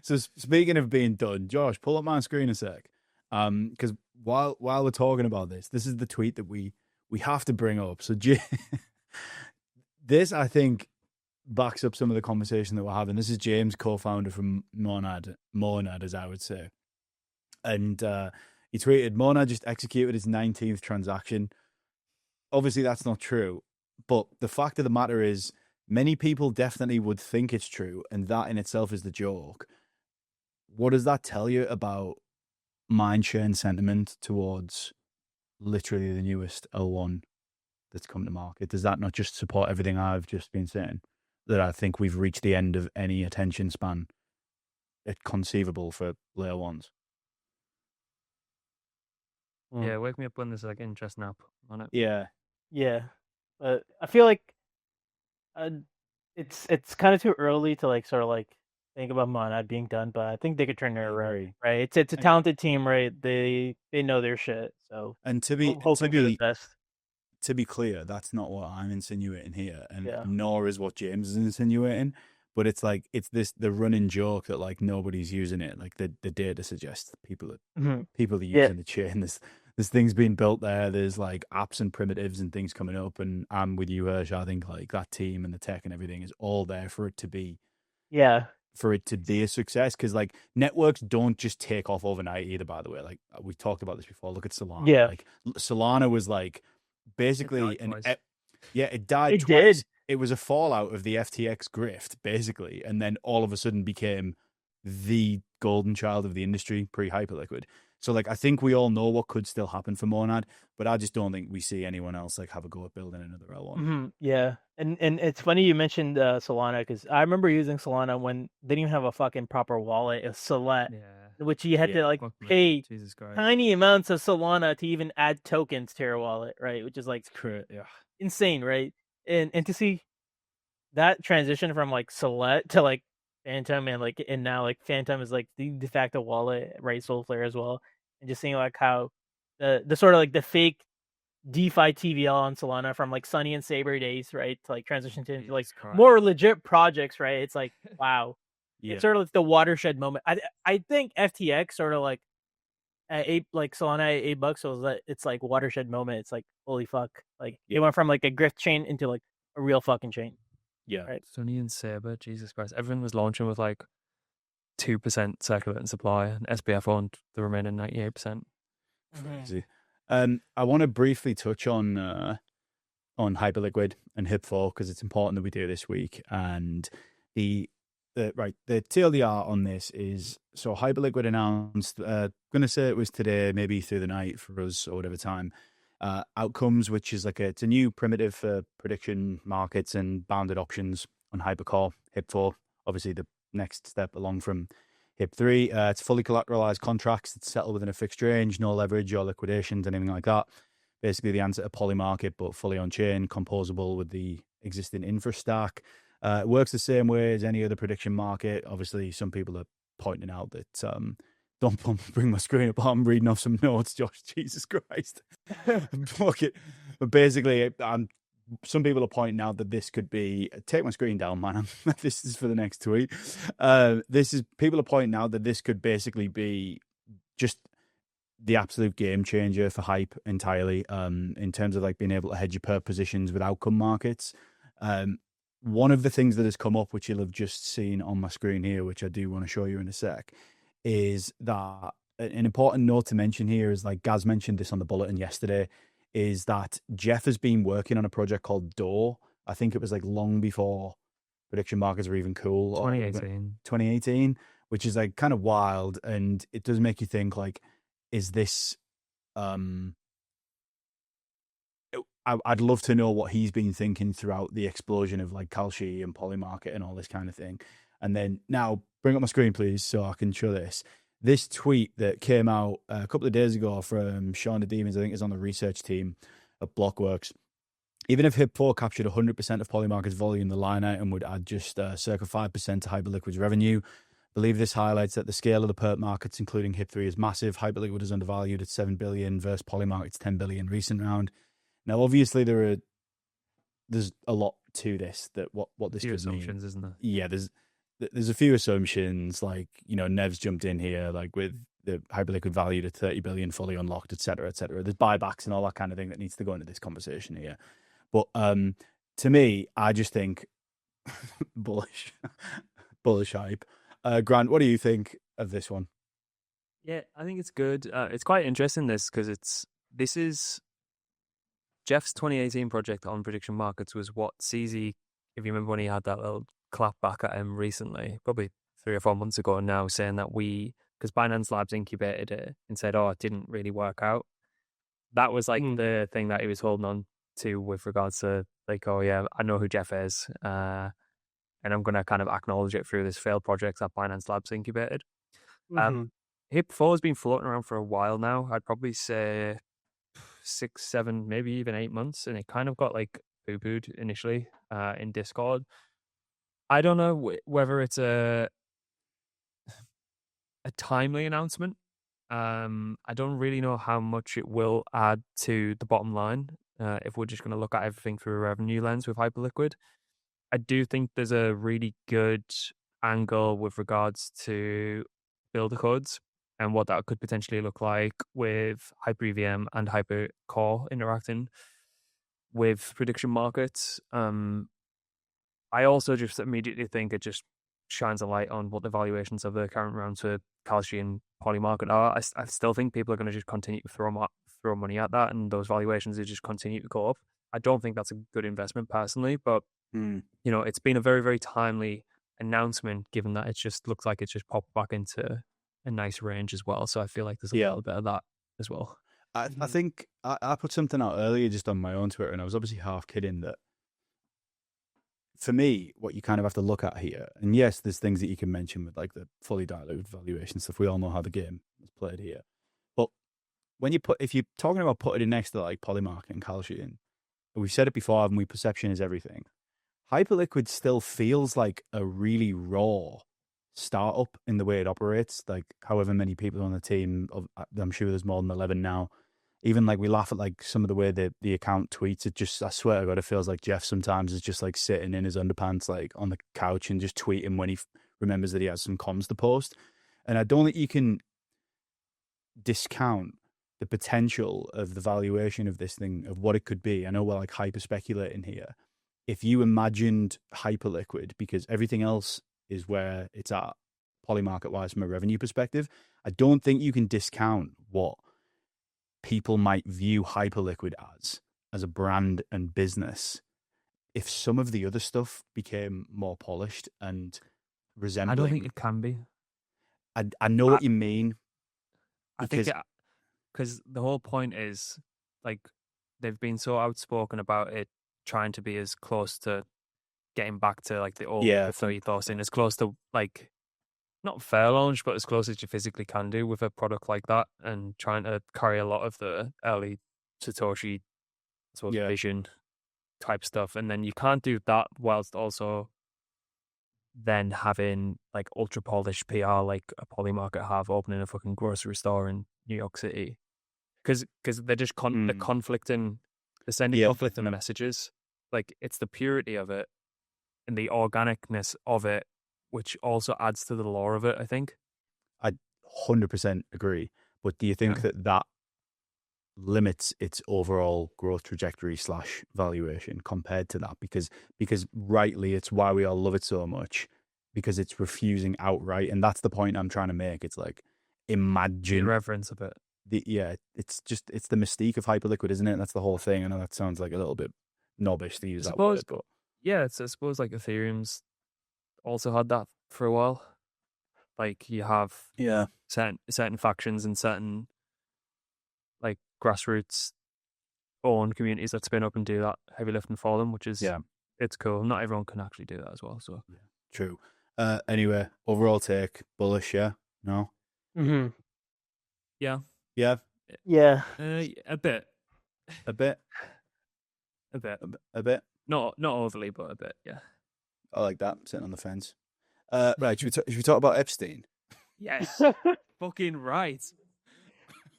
So speaking of being done, Josh, pull up my screen a sec. Because while we're talking about this is the tweet that we have to bring up. So this, I think, backs up some of the conversation that we're having. This is James, co-founder from Monad, as I would say. And he tweeted, Monad just executed his 19th transaction. Obviously, that's not true. But the fact of the matter is, many people definitely would think it's true. And that in itself is the joke. What does that tell you about mindshare and sentiment towards literally the newest L1 that's come to market? Does that not just support everything I've just been saying? That I think we've reached the end of any attention span conceivable for layer ones. Yeah, wake me up when there's like interesting app on it. Yeah. But I feel like it's kind of too early to like sort of like think about Monad being done, but I think they could turn it around. Right? It's a talented team, right? They know their shit. So, and to be clear, that's not what I'm insinuating here, and nor is what James is insinuating. But it's like the running joke that like nobody's using it. Like the data suggests people are using the chain. There's things being built there. There's like apps and primitives and things coming up. And I'm with you, Hersch. I think like that team and the tech and everything is all there for it to be. Yeah. For it to be a success, because like networks don't just take off overnight either. By the way, like we talked about this before. Look at Solana. Yeah. Like Solana was like basically it died It twice. did. It was a fallout of the FTX grift, basically, and then all of a sudden became the golden child of the industry pre-Hyperliquid. So, like, I think we all know what could still happen for Monad, but I just don't think we see anyone else like have a go at building another L1. Yeah, and it's funny you mentioned Solana, because I remember using Solana when they didn't even have a fucking proper wallet. It was Solet, which you had to like pay tiny amounts of Solana to even add tokens to your wallet, right? Which is like insane, right? And to see that transition from like Solet to like Phantom, and now like Phantom is like the de facto wallet, right? Soulflare as well, and just seeing like how the sort of like the fake DeFi TVL on Solana from like Sunny and Saber days, right, to like transition to like more legit projects, right? It's like, wow. It's sort of like the watershed moment. I think FTX sort of like at Solana at $8, so it's like watershed moment. It's like, holy fuck, like it went from like a grift chain into like a real fucking chain. Yeah, right. Sunny and Saber, Jesus Christ, everyone was launching with like 2% circulating supply, and SBF owned the remaining 98%. Crazy. I want to briefly touch on Hyperliquid and HIP4 because it's important that we do this week. And the TLDR on this is, so Hyperliquid announced, going to say it was today, maybe through the night for us or whatever time, Outcomes, which is it's a new primitive for prediction markets and bounded options on Hypercore. HIP4, obviously the next step along from HIP3. It's fully collateralized contracts that settle within a fixed range, no leverage or liquidations, anything like that. Basically the answer to Polymarket, but fully on chain, composable with the existing infra stack. It works the same way as any other prediction market. Obviously, some people are pointing out that don't bring my screen up. I'm reading off some notes, Josh. Jesus Christ. Fuck it. But basically, some people are pointing out that this could be. Take my screen down, man. This is for the next tweet. People are pointing out that this could basically be just the absolute game changer for Hype entirely, in terms of being able to hedge your perp positions with outcome markets. One of the things that has come up, which you'll have just seen on my screen here, which I do want to show you in a sec, is that an important note to mention here is, Gaz mentioned this on the bulletin yesterday, is that Jeff has been working on a project called Door. I think it was long before prediction markets were even cool. 2018, which is kind of wild. And it does make you think, is this, I'd love to know what he's been thinking throughout the explosion of Kalshi and Polymarket and all this kind of thing. And then now bring up my screen, please, so I can show this. This tweet that came out a couple of days ago from Sean the Demons, I think is on the research team at Blockworks. Even if HIP4 captured 100% of Polymarket's volume, the line item would add just circa 5% to Hyperliquid's revenue. I believe this highlights that the scale of the perp markets, including HIP3, is massive. Hyperliquid is undervalued at 7 billion versus Polymarket's 10 billion recent round. Now, obviously, there's a lot to this, that what this could assumptions, mean. Isn't there? Yeah, there's a few assumptions, Nev's jumped in here, with the Hyperliquid valued at 30 billion, fully unlocked, etc., etc. There's buybacks and all that kind of thing that needs to go into this conversation here. But to me, I just think bullish Hype. Grant, what do you think of this one? Yeah, I think it's good. It's quite interesting because this is Jeff's 2018 project on prediction markets was what CZ, if you remember when he had that little clap back at him recently, probably 3 or 4 months ago now, saying that because Binance Labs incubated it and said, it didn't really work out. That was the thing that he was holding on to with regards to I know who Jeff is, and I'm going to kind of acknowledge it through this failed project that Binance Labs incubated. HIP4 has been floating around for a while now. I'd probably say 6, 7, maybe even 8 months, and it kind of got poo-pooed initially in Discord. I don't know whether it's a timely announcement. I don't really know how much it will add to the bottom line if we're just going to look at everything through a revenue lens with Hyperliquid. I do think there's a really good angle with regards to builder codes and what that could potentially look like with HyperEVM and HyperCore interacting with prediction markets. I also just immediately think it just shines a light on what the valuations of the current rounds for Kalshi and Polymarket are. I still think people are going to just continue to throw money at that, and those valuations will just continue to go up. I don't think that's a good investment personally, but it's been a very, very timely announcement, given that it just looks like it's just popped back into a nice range as well. So I feel like there's a little bit of that as well. I think I put something out earlier just on my own Twitter, and I was obviously half kidding that for me, what you kind of have to look at here, and yes, there's things that you can mention with the fully diluted valuation stuff. We all know how the game is played here. But if you're talking about putting it next to Polymarket and Kalshi, and we've said it before, haven't we? Perception is everything. Hyperliquid still feels like a really raw startup in the way it operates. However many people on the team, I'm sure there's more than 11 now. Even we laugh at some of the way the account tweets. It just, I swear to God, it feels like Jeff sometimes is just sitting in his underpants on the couch and just tweeting when he remembers that he has some comms to post. And I don't think you can discount the potential of the valuation of this thing, of what it could be. I know we're hyper speculating here. If you imagined Hyperliquid, because everything else is where it's at Polymarket wise from a revenue perspective, I don't think you can discount what people might view Hyperliquid as a brand and business if some of the other stuff became more polished and resembling. I don't think it can be. I know what you mean. I think because the whole point is they've been so outspoken about it, trying to be as close to getting back to like the old crypto ethos and as close to like not fair launch, but as close as you physically can do with a product like that, and trying to carry a lot of the early Satoshi sort of vision type stuff. And then you can't do that whilst also then having like ultra polished PR like a Polymarket have opening a fucking grocery store in New York City. Because they're just they're conflicting, they're sending conflicting messages. Like, it's the purity of it and the organicness of it, which also adds to the lore of it, I think. I 100% agree. But do you think that limits its overall growth trajectory / valuation compared to that? Because rightly, it's why we all love it so much, because it's refusing outright. And that's the point I'm trying to make. It's like, imagine... The reverence of it. It's the mystique of Hyperliquid, isn't it? That's the whole thing. I know that sounds like a little bit knobbish to use that word, but... Yeah, I suppose like Ethereum's also had that for a while. Like, you have certain factions and certain like grassroots owned communities that spin up and do that heavy lifting for them, which is it's cool. Not everyone can actually do that as well. So true. Anyway, overall take bullish, no? Mm-hmm. Yeah. Yeah. A bit. Not overly, but a bit. Yeah. I like that. Sitting on the fence. Right. Should we talk about Epstein? Yes. Fucking right.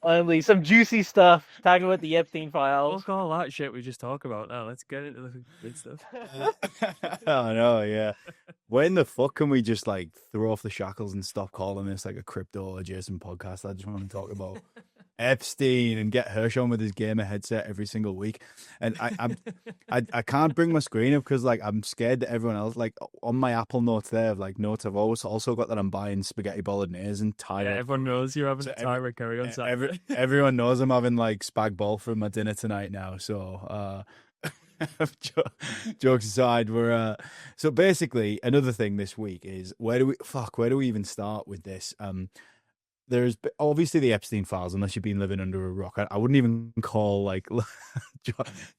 Finally, some juicy stuff. Talking about the Epstein files. Fuck all that shit we just talked about now. Let's get into the good stuff. I know, yeah. When the fuck can we just like throw off the shackles and stop calling this like a crypto adjacent podcast? I just want to talk about Epstein and get Hersch on with his gamer headset every single week. And I can't bring my screen up because like I'm scared that everyone else, like on my Apple Notes there of like notes, I've also got that I'm buying spaghetti bolognese and Thai. Yeah, everyone knows you're having a Thai curry on Saturday. Everyone knows I'm having like spag bol for my dinner tonight now. So jokes aside, we're so basically another thing this week is where do we even start with this? There's obviously the Epstein files, unless you've been living under a rock. I wouldn't even call like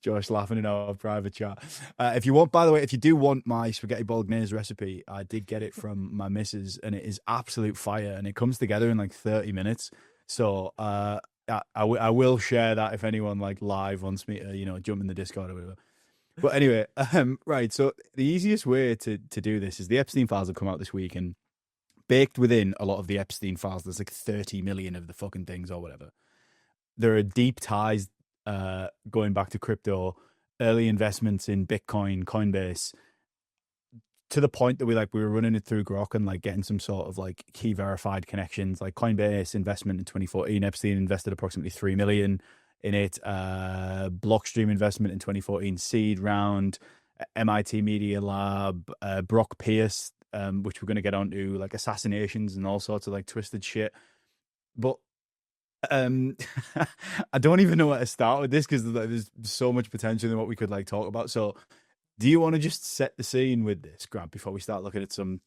Josh laughing in our private chat. If you do want my spaghetti bolognese recipe, I did get it from my missus and it is absolute fire and it comes together in like 30 minutes. So I will share that if anyone like live wants me to, jump in the Discord or whatever. But anyway, right. So the easiest way to do this is the Epstein files have come out this week, and baked within a lot of the Epstein files, there's like 30 million of the fucking things or whatever. There are deep ties going back to crypto, early investments in Bitcoin, Coinbase, to the point that we were running it through Grok and like getting some sort of like key verified connections, like Coinbase investment in 2014. Epstein invested approximately 3 million in it. Blockstream investment in 2014, seed round, MIT Media Lab, Brock Pierce, which we're going to get onto, like assassinations and all sorts of like twisted shit. But I don't even know where to start with this because there's so much potential in what we could like talk about. So do you want to just set the scene with this, Grant, before we start looking at some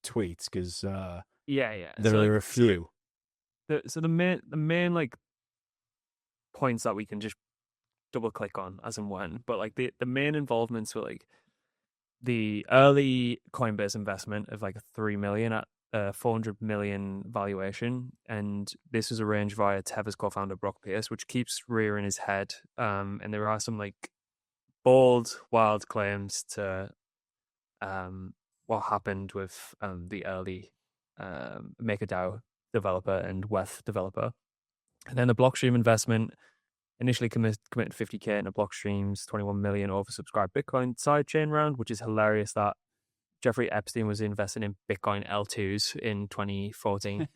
tweets? Because there are a few. So the main like points that we can just double click on as and when, but like the main involvements were like the early Coinbase investment of like 3 million at 400 million valuation, and this was arranged via Tether's co-founder Brock Pierce, which keeps rearing his head. And there are some like bold, wild claims to what happened with the early MakerDAO developer and Weth developer. And then the Blockstream investment initially committed 50k into Blockstream's 21 million oversubscribed Bitcoin sidechain round, which is hilarious that Jeffrey Epstein was investing in Bitcoin L2s in 2014.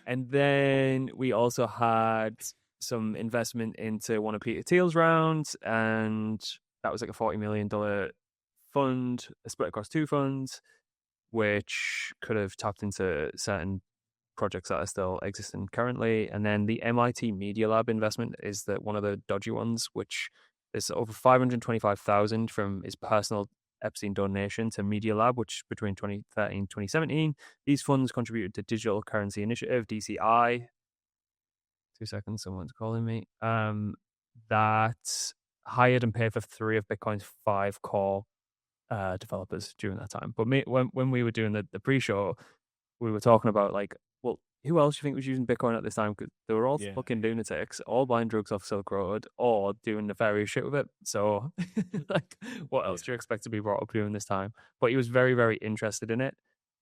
And then we also had some investment into one of Peter Thiel's rounds, and that was like a $40 million fund, split across two funds, which could have tapped into certain projects that are still existing currently. And then the MIT Media Lab investment is one of the dodgy ones, which is over 525,000 from his personal Epstein donation to Media Lab, which between 2013 and 2017, these funds contributed to Digital Currency Initiative, DCI. 2 seconds, someone's calling me. That hired and paid for 3 of Bitcoin's 5 core developers during that time. But when we were doing the pre-show, we were talking about like, well, who else do you think was using Bitcoin at this time? Because they were all fucking lunatics, all buying drugs off Silk Road, or doing nefarious shit with it. So, like, what else do you expect to be brought up during this time? But he was very, very interested in it.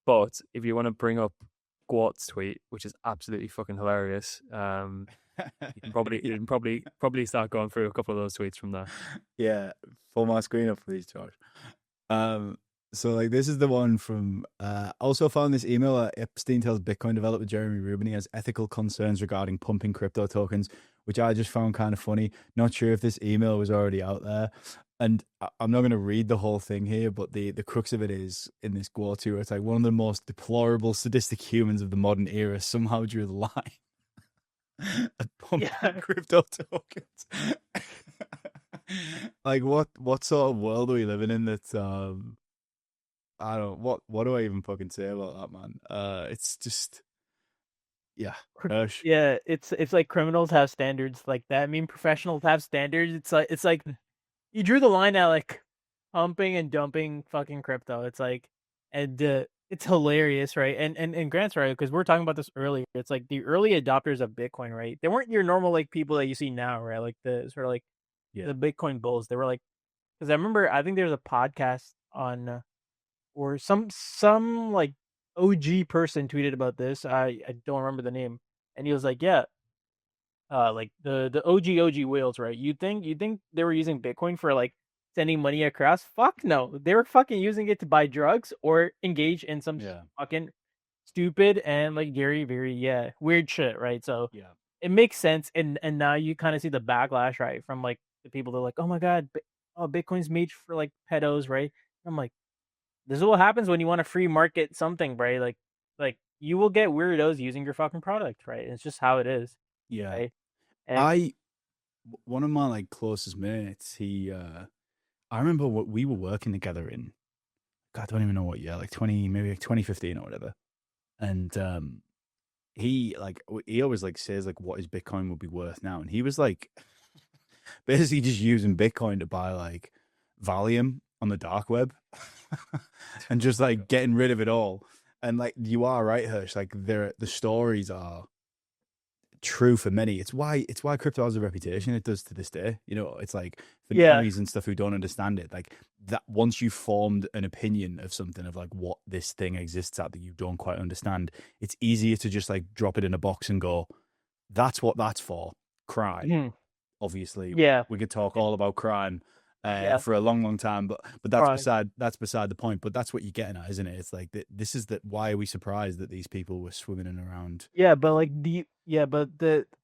But if you want to bring up Gwat's tweet, which is absolutely fucking hilarious, you can probably start going through a couple of those tweets from there. Yeah, pull my screen up, please, Josh. So like this is the one from also found this email. Epstein tells Bitcoin developer Jeremy Rubin he has ethical concerns regarding pumping crypto tokens, which I just found kind of funny. Not sure if this email was already out there. And I'm not going to read the whole thing here, but the crux of it is in this Gwat where it's like one of the most deplorable, sadistic humans of the modern era somehow drew the line at pumping crypto tokens. Like what sort of world are we living in that I don't what do I even fucking say about that, man? It's just Hersch. Yeah, it's like criminals have standards like that. I mean, professionals have standards. It's like you drew the line at like pumping and dumping fucking crypto. It's like, and it's hilarious, right? And Grant's right, because we were talking about this earlier. It's like the early adopters of Bitcoin, right? They weren't your normal like people that you see now, right? Like the sort of like the Bitcoin bulls. They were like, because I remember I think there's a podcast on or some like OG person tweeted about this. I don't remember the name, and he was like, yeah. Like the OG whales, right? You think they were using Bitcoin for like sending money across? Fuck no. They were fucking using it to buy drugs or engage in some fucking stupid and like very, very weird shit, right? So it makes sense, and now you kind of see the backlash, right, from like the people that are like, oh my god, Bitcoin's made for like pedos, right? I'm like, this is what happens when you want to free market something, right? Like you will get weirdos using your fucking product, right? It's just how it is. Yeah. Right? One of my like closest mates, he I remember what we were working together in, God, I don't even know what year, like 2015 or whatever. And he always like says like what his Bitcoin would be worth now. And he was like basically just using Bitcoin to buy like Valium on the dark web and just like getting rid of it all. And like you are right, Hersch, like the stories are true for many. It's why crypto has a reputation it does to this day. You know, it's like for dummies and stuff who don't understand it, like that once you've formed an opinion of something of like what this thing exists at that you don't quite understand, it's easier to just like drop it in a box and go, that's what that's for. Crime. Obviously. We could talk all about crime for a long time, but that's beside the point. But that's what you're getting at, isn't it? It's like this is that. Why are we surprised that these people were swimming in around? Yeah, but like the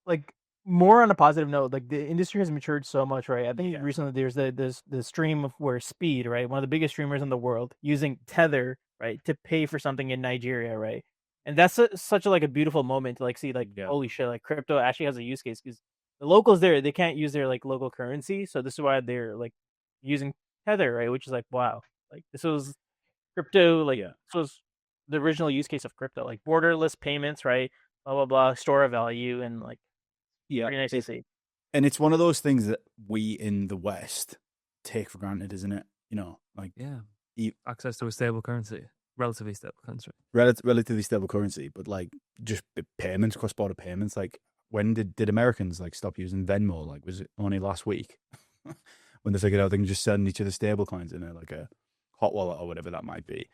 like more on a positive note, like the industry has matured so much, right? I think recently there's the stream of where Speed, right, one of the biggest streamers in the world, using Tether, right, to pay for something in Nigeria, right, and that's such a like a beautiful moment to like see like holy shit, like crypto actually has a use case because the locals there they can't use their like local currency, so this is why they're like using Tether, right, which is like wow, like this was crypto, like this was the original use case of crypto, like borderless payments, right? Blah blah blah, store of value, and like pretty nice to see. And it's one of those things that we in the West take for granted, isn't it? You know, like access to a stable currency, relatively stable currency, relatively stable currency, but like just payments, cross-border payments. Like when did Americans like stop using Venmo? Like was it only last week when they figured out they can just send each other stable coins in like a hot wallet or whatever that might be.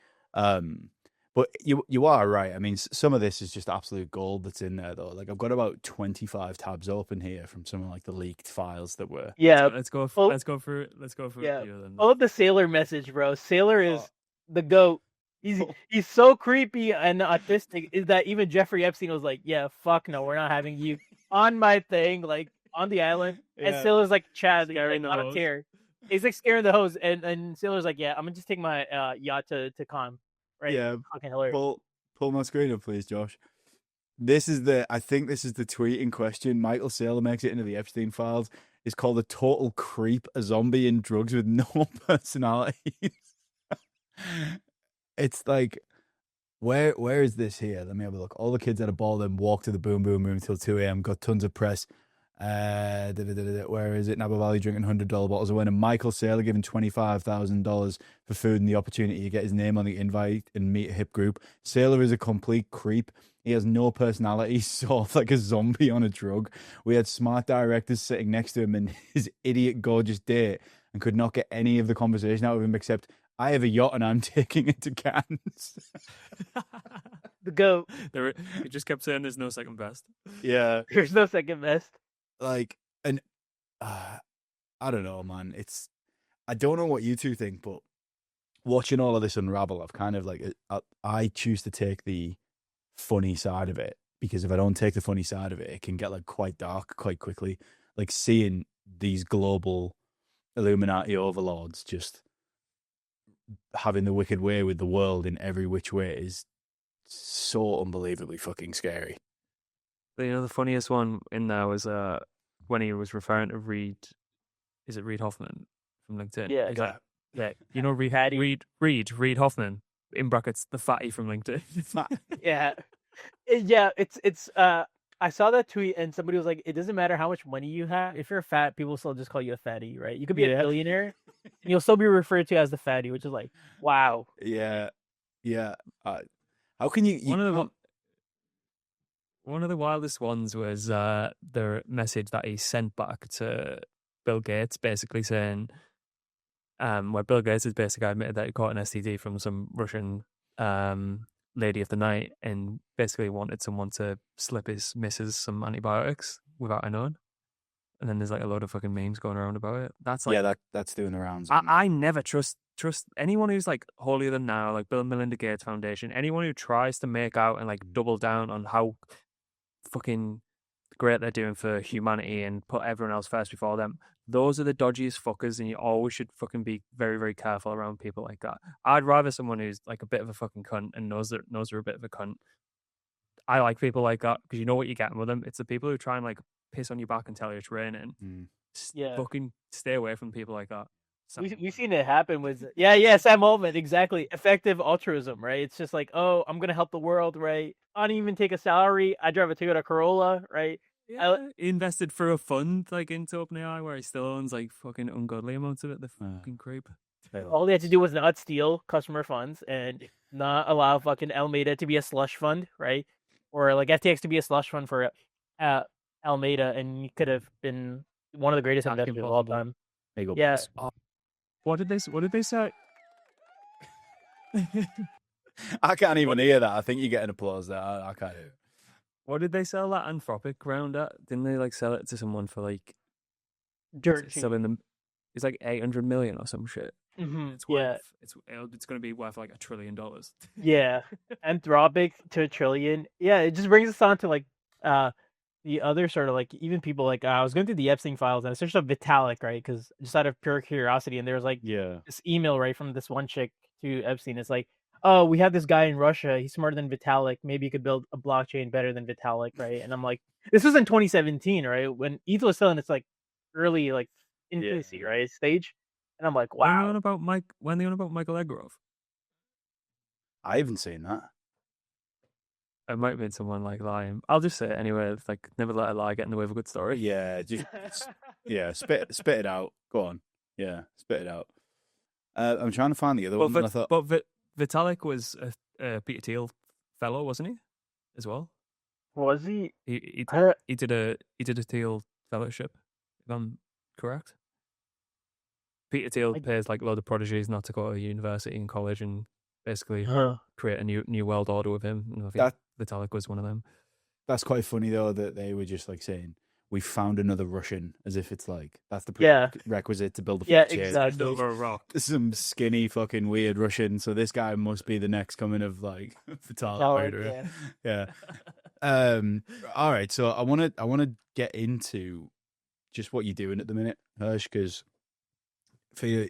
But you are right. I mean, some of this is just absolute gold that's in there, though. Like I've got about 25 tabs open here from some of like the leaked files that were. Let's go through it. Yeah. Oh, the Sailor message, bro. Sailor is the GOAT. He's so creepy and autistic. Is that even Jeffrey Epstein was like, yeah, fuck no, we're not having you on my thing, like on the island. And Sailor's like, Chad, scaring the hose. He's like scaring the hose, and Sailor's like, yeah, I'm gonna just take my yacht to Con. Right. Yeah. Fucking hilarious. Pull my screen up, please, Josh. I think this is the tweet in question. Michael Saylor makes it into the Epstein files. It's called "A Total Creep, a Zombie in Drugs with No Personality." It's like, where is this here? Let me have a look. All the kids had a ball, then walked to the boom boom room till 2 a.m. Got tons of press. Where is it? Napa Valley drinking $100 bottles of wine. And Michael Saylor giving $25,000 for food and the opportunity to get his name on the invite and meet a hip group. Saylor is a complete creep. He has no personality. He's sort of like a zombie on a drug. We had smart directors sitting next to him and his idiot gorgeous date and could not get any of the conversation out of him except, I have a yacht and I'm taking it to Cannes. The GOAT. He just kept saying there's no second best. Yeah. There's no second best. Like, and I don't know, man. I don't know what you two think, but watching all of this unravel, I've kind of like, I choose to take the funny side of it, because if I don't take the funny side of it, it can get like quite dark quite quickly. Like seeing these global Illuminati overlords just having the wicked way with the world in every which way is so unbelievably fucking scary. But, the funniest one in there was when he was referring to Reed. Is it Reed Hoffman from LinkedIn? Yeah. He's like, yeah. Reed Hoffman, in brackets, the fatty from LinkedIn. Yeah. Yeah, it's I saw that tweet and somebody was like, it doesn't matter how much money you have. If you're fat, people still just call you a fatty, right? You could be a billionaire and you'll still be referred to as the fatty, which is like, wow. Yeah. How can you One of the wildest ones was the message that he sent back to Bill Gates, basically saying, where Bill Gates has basically admitted that he caught an STD from some Russian lady of the night and basically wanted someone to slip his missus some antibiotics without her knowing. And then there's like a load of fucking memes going around about it. That's like, yeah, that's doing the rounds. I never trust anyone who's like holier than thou, like Bill and Melinda Gates Foundation. Anyone who tries to make out and like double down on how fucking great they're doing for humanity and put everyone else first before them. Those are the dodgiest fuckers, and you always should fucking be very, very careful around people like that. I'd rather someone who's like a bit of a fucking cunt and knows they're a bit of a cunt. I like people like that because you know what you're getting with them. It's the people who try and like piss on your back and tell you it's raining. Yeah. Fucking stay away from people like that. We've seen it happen with Sam Altman, exactly. Effective altruism, right? It's just like, oh, I'm gonna help the world, right? I don't even take a salary. I drive a Toyota Corolla, right? Yeah, he invested for a fund like into OpenAI where he still owns like fucking ungodly amounts of it. The fucking creep. All they had to do was not steal customer funds and not allow fucking Alameda to be a slush fund, right? Or like FTX to be a slush fund for Alameda, and he could have been one of the greatest investors of all time. Yeah. What did they say? I can't even hear that. I think you get an applause there. I can't hear it. What did they sell that Anthropic round at? Didn't they like sell it to someone for like dirt cheap? It's like 800 million or some shit. Mm-hmm. It's going to be worth like $1 trillion. Yeah, Anthropic to $1 trillion. Yeah, it just brings us on to like the other sort of like even people like I was going through the Epstein files and I searched up Vitalik, right? Because just out of pure curiosity, and there was like this email right from this one chick to Epstein. It's like, oh, we have this guy in Russia. He's smarter than Vitalik. Maybe he could build a blockchain better than Vitalik, right? And I'm like, this was in 2017, right? When ETH was still in its like early like infancy, right? Stage. And I'm like, wow. When they on about Michael Egorov? I haven't seen that. It might have been someone like lying. I'll just say it anyway. It's like never let a lie get in the way of a good story. Yeah, spit it out. Go on. Yeah, spit it out. I'm trying to find the other one. But Vitalik was a Peter Thiel fellow, wasn't he? As well. Was he? He did a Thiel fellowship, if I'm correct. Peter Thiel pays like a load of prodigies not to go to university and college and basically create a new world order with him. And I think Vitalik was one of them. That's quite funny though that they were just like saying, we found another Russian, as if it's like that's the prerequisite to build a chain. Exactly. Over a rock. Some skinny fucking weird Russian. So this guy must be the next coming of like Vitalik. Yeah. All right. So I want to get into just what you're doing at the minute, Hersch, because for your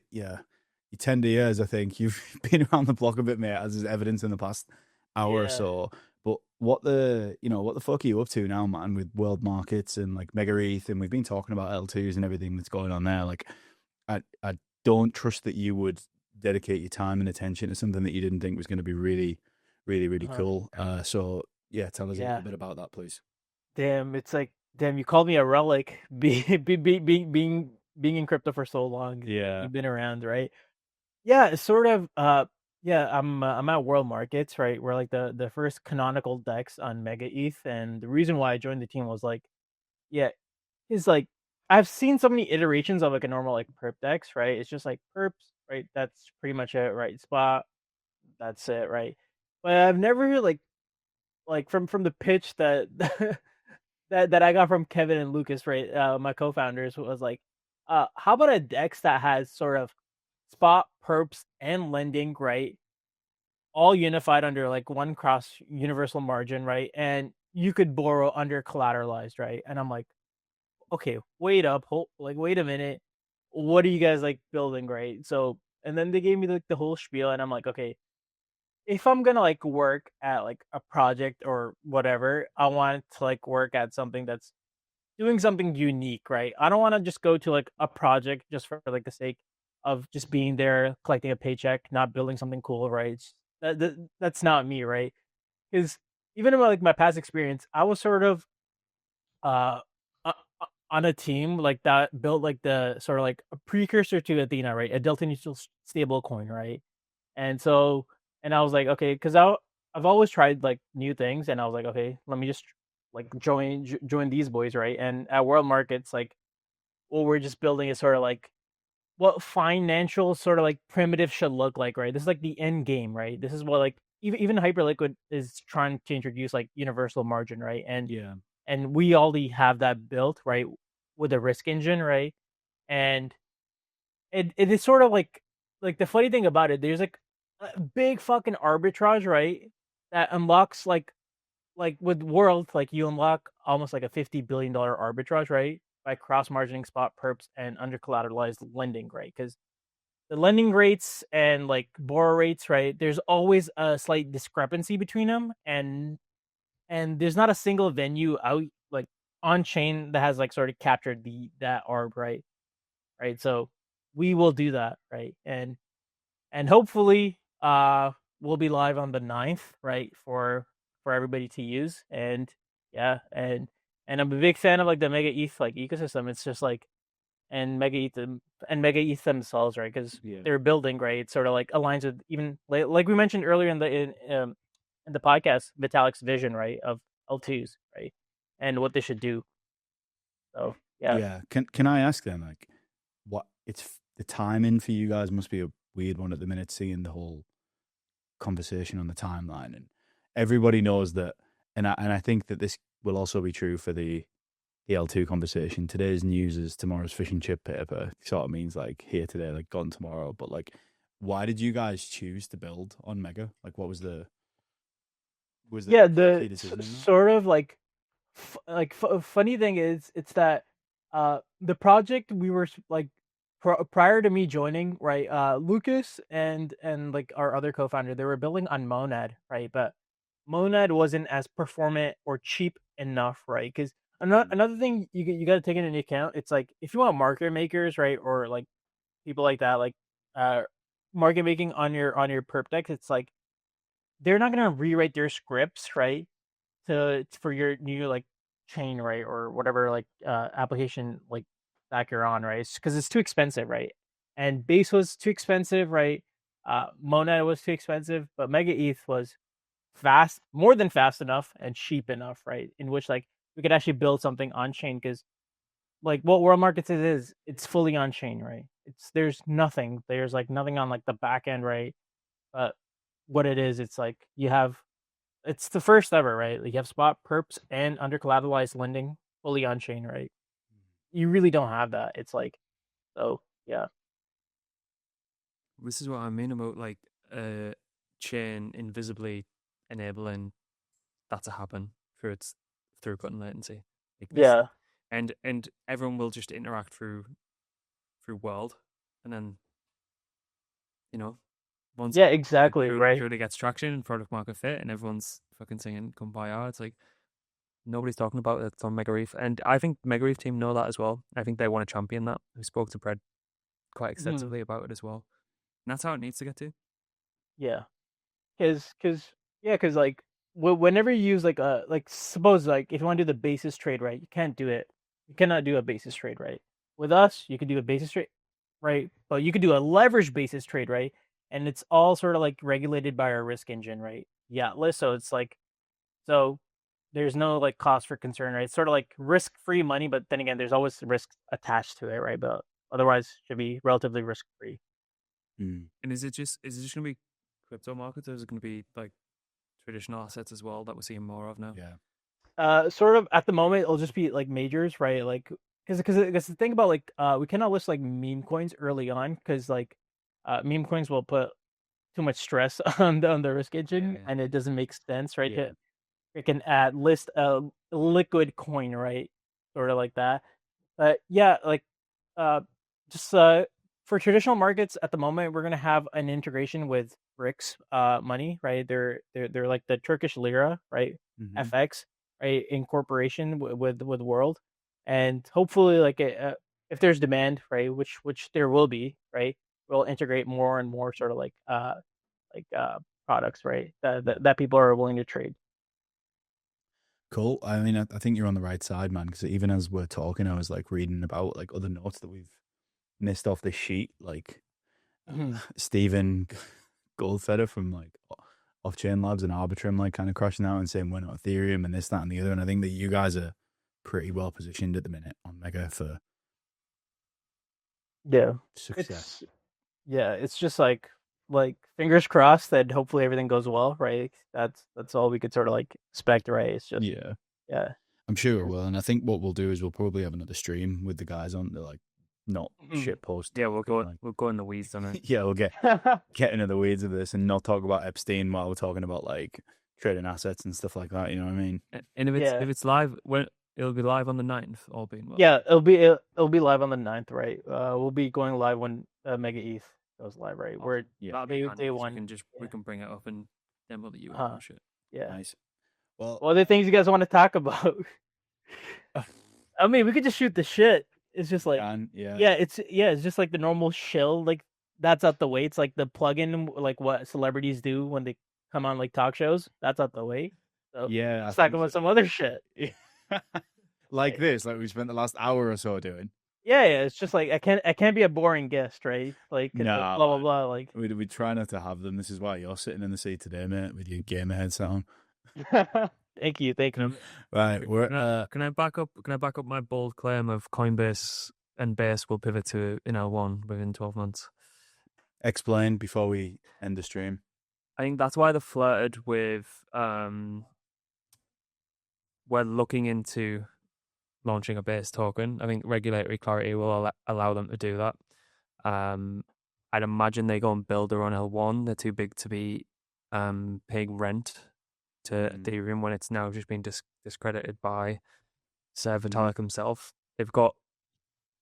tender years, I think you've been around the block a bit, mate, as is evidence in the past hour or so. But what the fuck are you up to now, man, with world markets and like Mega ETH, and we've been talking about L2s and everything that's going on there. Like, I don't trust that you would dedicate your time and attention to something that you didn't think was going to be really, really, really Uh-huh. cool. So yeah, tell us a Yeah. little bit about that, please. Damn, it's like damn. You called me a relic, being in crypto for so long. Yeah. You've been around, right? Yeah, it's sort of. Yeah, I'm at World Markets, right? We're like the first canonical DEX on Mega ETH, and the reason why I joined the team was like, yeah, is like I've seen so many iterations of like a normal like perp DEX, right? It's just like perps, right? That's pretty much it, right? Spot, that's it, right? But I've never like from the pitch that that I got from Kevin and Lucas, right? My co-founders was like, how about a DEX that has sort of spot, perps, and lending, right? All unified under like one cross universal margin, right? And you could borrow under collateralized, right? And I'm like, okay, wait a minute. What are you guys like building, right? So, and then they gave me like the whole spiel, and I'm like, okay, if I'm gonna like work at like a project or whatever, I want to like work at something that's doing something unique, right? I don't want to just go to like a project just for like the sake of just being there, collecting a paycheck, not building something cool, right? That's not me, right? Because even in like my past experience, I was sort of uh on a team like that built like the sort of like a precursor to Athena, right? A Delta neutral stable coin, right? And so, and I was like, okay, because I've always tried like new things, and I was like, okay, let me just like join these boys, right? And at World Markets, like what we're just building is sort of like what financial sort of like primitive should look like, right? This is like the end game, right? This is what like even Hyperliquid is trying to introduce like universal margin, right? Yeah. And we already have that built, right, with a risk engine, right? And it is sort of like the funny thing about it, there's like a big fucking arbitrage, right? That unlocks like with World, like you unlock almost like a $50 billion arbitrage, right? By cross margining spot perps and under collateralized lending, right? Because the lending rates and like borrow rates, right? There's always a slight discrepancy between them, and there's not a single venue out like on chain that has like sort of captured that arb, right? Right. So we will do that, right? And hopefully we'll be live on the 9th, right? For everybody to use. And yeah, and I'm a big fan of like the Mega ETH like ecosystem. It's just like and Mega ETH and Mega ETH themselves, right? Because Yeah. they're building, right? It sort of like aligns with even like we mentioned earlier in the podcast, Vitalik's vision, right, of L2s, right, and what they should do. So yeah, Yeah. Can I ask them like what the timing for you guys must be a weird one at the minute, seeing the whole conversation on the timeline, and everybody knows that, and I think that this will also be true for the L2 conversation. Today's news is tomorrow's fish and chip paper. Sort of means like here today, like gone tomorrow. But like, why did you guys choose to build on Mega? Like, what was the yeah. key The decision in that? sort of like funny thing is it's that the project we were like prior to me joining, right, Lucas and like our other co-founder, they were building on Monad, right? But Monad wasn't as performant or cheap enough, right? Because another thing you got to take into account, it's like if you want market makers, right, or like people like that, like uh market making on your perp deck, it's like they're not gonna rewrite their scripts, right, to for your new like chain, right, or whatever like application like that you're on, right? Because it's too expensive, right? And base was too expensive, right? Monad was too expensive, but Mega ETH was fast, more than fast enough and cheap enough, right? In which like we could actually build something on chain because like what World Markets is it's fully on chain, right? It's there's like nothing on like the back end, right? But what it is, it's like you have it's the first ever, right? Like you have spot perps and under collateralized lending fully on chain, right? You really don't have that. It's like so yeah. This is what I mean about like a chain invisibly enabling that to happen through its throughput and latency. Like this, Yeah. and everyone will just interact through world, and then you know once Yeah, it exactly, right. truly gets traction and product market fit, and everyone's fucking singing "Come buy our," it's like nobody's talking about it on Mega Reef, and I think the Mega Reef team know that as well. I think they want to champion that. We spoke to Pred quite Mhm. extensively about it as well. that's how it needs to get to. Yeah, because like whenever you use like suppose like if you want to do the basis trade right, you can't do it. You cannot do a basis trade right. With us, you can do a basis trade right, but you could do a leverage basis trade right, and it's all sort of like regulated by our risk engine right. Yeah, so it's like so there's no like cost for concern right. It's sort of like risk free money, but then again, there's always risk attached to it right. But otherwise, should be relatively risk free. And is it just going to be crypto markets, or is it going to be like traditional assets as well that we're seeing more of now? Yeah. Sort of at the moment it'll just be like majors right like because the thing about like we cannot list like meme coins early on because like meme coins will put too much stress on the risk engine Yeah. and it doesn't make sense right Yeah. it can add list a liquid coin right sort of like that but yeah like just for traditional markets at the moment we're going to have an integration with BRICS money right they're like the Turkish lira right FX right incorporation with world and hopefully like if there's demand right which there will be right we'll integrate more and more sort of like products right that people are willing to trade. Cool. I mean, I think you're on the right side, man. Because even as we're talking, I was like reading about like other notes that we've missed off this sheet, like Stephen Goldfeder from like Off Chain Labs and Arbitrum, like kind of crashing out and saying we're not Ethereum and this, that, and the other. And I think that you guys are pretty well positioned at the minute on Mega for yeah success. it's just like fingers crossed that hopefully everything goes well right that's all we could sort of like expect right it's just yeah I'm sure it will. And I think what we'll do is we'll probably have another stream with the guys on the like not shit post. Yeah, we'll go in the weeds on it. Yeah, we'll get into the weeds of this and not talk about Epstein while we're talking about like trading assets and stuff like that. You know what I mean? And if it's live, it'll be live on the 9th, all being well. Yeah, it'll be live on the 9th, right? We'll be going live when Mega ETH goes live, right? Awesome. We're day one. We can bring it up and then we'll let you shit. Yeah. Nice. Well, other things you guys want to talk about? I mean, we could just shoot the shit. It's just like it's just like the normal shill. Like that's out the way. It's like the plug-in, like what celebrities do when they come on like talk shows. That's out the way. So let's talk about some other shit. Like this, like we spent the last hour or so doing. Yeah, it's just like I can't be a boring guest, right? Like blah blah blah. Like we try not to have them. This is why you're sitting in the seat today, mate, with your gamer heads on. Thank you. Right, can I back up my bold claim of Coinbase and Base will pivot to in L1 within 12 months? Explain before we end the stream. I think that's why they flirted with we're looking into launching a Base token. I think regulatory clarity will allow them to do that. I'd imagine they go and build their own L1. They're too big to be paying rent to Ethereum when it's now just been discredited by Sir Vitalik himself. They've got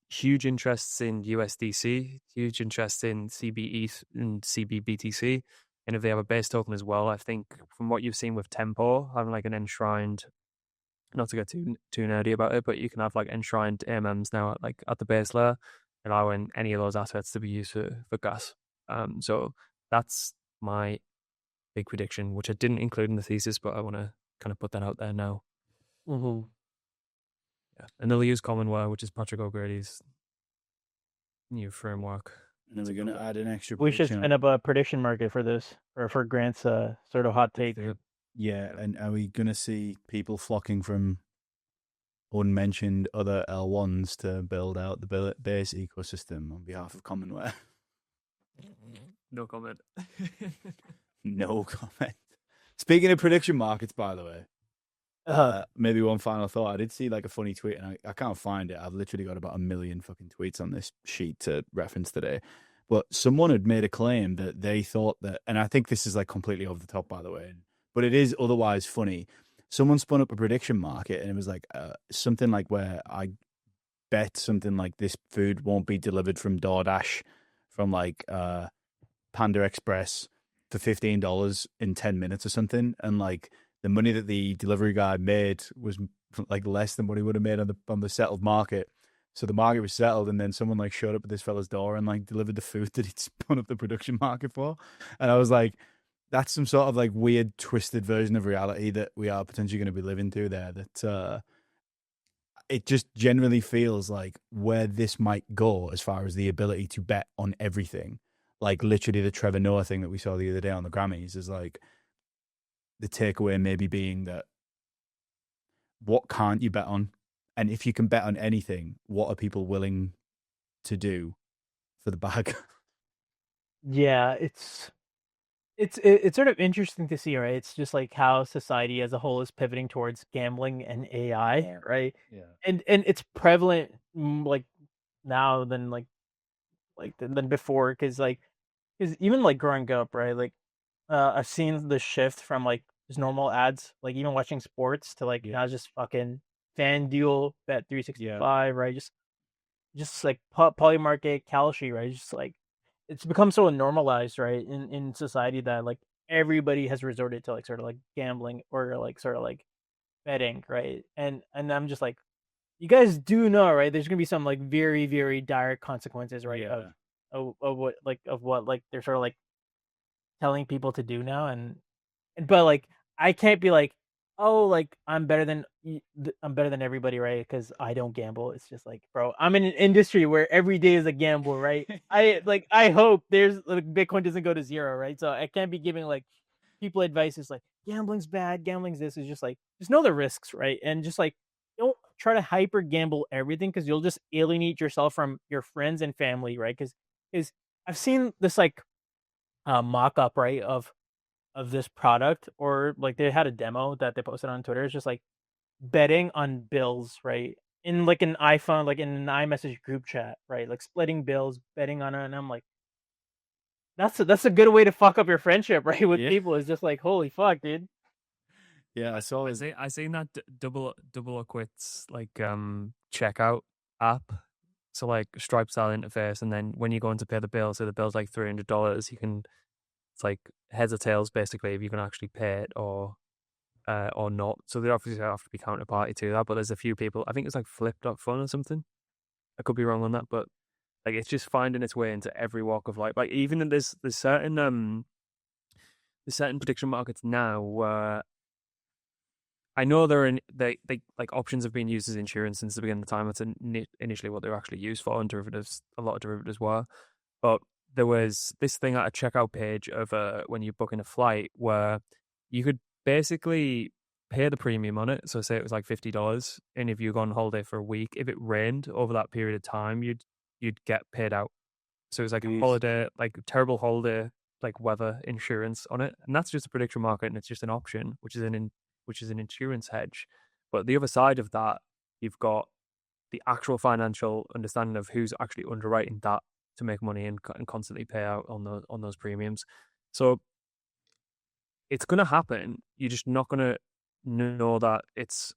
huge interests in USDC, huge interest in CBE and CBBTC, and if they have a Base token as well, I think from what you've seen with Tempo, having like an enshrined, not to get too nerdy about it, but you can have like enshrined AMMs now at the base layer, allowing any of those assets to be used for gas. So that's my big prediction, which I didn't include in the thesis, but I want to kind of put that out there now. Mm-hmm. Yeah, and they'll use Commonwealth, which is Patrick O'Grady's new framework. And we're going to add an extra. We should spin up a prediction market for this, or for Grant's sort of hot take. Yeah, and are we going to see people flocking from unmentioned other L1s to build out the base ecosystem on behalf of Commonwealth? No comment. No comment. Speaking of prediction markets, by the way, maybe one final thought. I did see like a funny tweet, and I can't find it. I've literally got about 1 million fucking tweets on this sheet to reference today. But someone had made a claim that they thought that, and I think this is like completely over the top, by the way, but it is otherwise funny. Someone spun up a prediction market, and it was like something like where I bet something like this food won't be delivered from DoorDash, from like Panda Express for $15 in 10 minutes or something, and like the money that the delivery guy made was like less than what he would have made on the settled market. So the market was settled, and then someone like showed up at this fella's door and like delivered the food that he'd spun up the production market for. And I was like, that's some sort of like weird, twisted version of reality that we are potentially going to be living through there. That it just generally feels like where this might go as far as the ability to bet on everything. Like literally the Trevor Noah thing that we saw the other day on the Grammys is like the takeaway maybe being that what can't you bet on? And if you can bet on anything, what are people willing to do for the bag? Yeah, it's sort of interesting to see, right? It's just like how society as a whole is pivoting towards gambling and AI, right? Yeah. And it's prevalent like now than than before, because even like growing up, right? Like I've seen the shift from like just normal ads, like even watching sports, to like now just fucking FanDuel, Bet365, right? Just like Polymarket, Kalshi, right? Just like it's become so normalized, right, in society that like everybody has resorted to like sort of like gambling or like sort of like betting, right? And I'm just like, you guys do know, right? There's gonna be some like very very dire consequences, right? Yeah. Of what like they're sort of like telling people to do now, but like I can't be like, oh, like I'm better than everybody, right? Because I don't gamble. It's just like, bro, I'm in an industry where every day is a gamble, right? I hope there's like Bitcoin doesn't go to zero, right? So I can't be giving like people advice is like gambling's bad, gambling's this. Is just like just know the risks, right? And just like don't try to hyper gamble everything, because you'll just alienate yourself from your friends and family, right? Because I've seen this like mock up, right, of this product, or like they had a demo that they posted on Twitter. It's just like betting on bills, right? In like an iPhone, like in an iMessage group chat, right? Like splitting bills, betting on it, and I'm like, that's a good way to fuck up your friendship, right? With people, is just like, holy fuck, dude. Yeah, I saw it. I seen that double or quits like checkout app. So like Stripe style interface, and then when you go in to pay the bill, so the bill's like $300, you can, it's like heads or tails basically if you can actually pay it or not. So they obviously have to be counterparty to that. But there's a few people, I think it's like Flip.fun or something. I could be wrong on that, but like it's just finding its way into every walk of life. Like even there's certain prediction markets now where I know they like options have been used as insurance since the beginning of the time. That's initially what they were actually used for, and derivatives, a lot of derivatives were. But there was this thing at a checkout page of when you book in a flight where you could basically pay the premium on it. So say it was like $50, and if you go on holiday for a week, if it rained over that period of time, you'd get paid out. So it was like a holiday, like terrible holiday, like weather insurance on it, and that's just a prediction market, and it's just an option, which is an insurance hedge. But the other side of that, you've got the actual financial understanding of who's actually underwriting that to make money and constantly pay out on those premiums. So it's going to happen. You're just not going to know that it's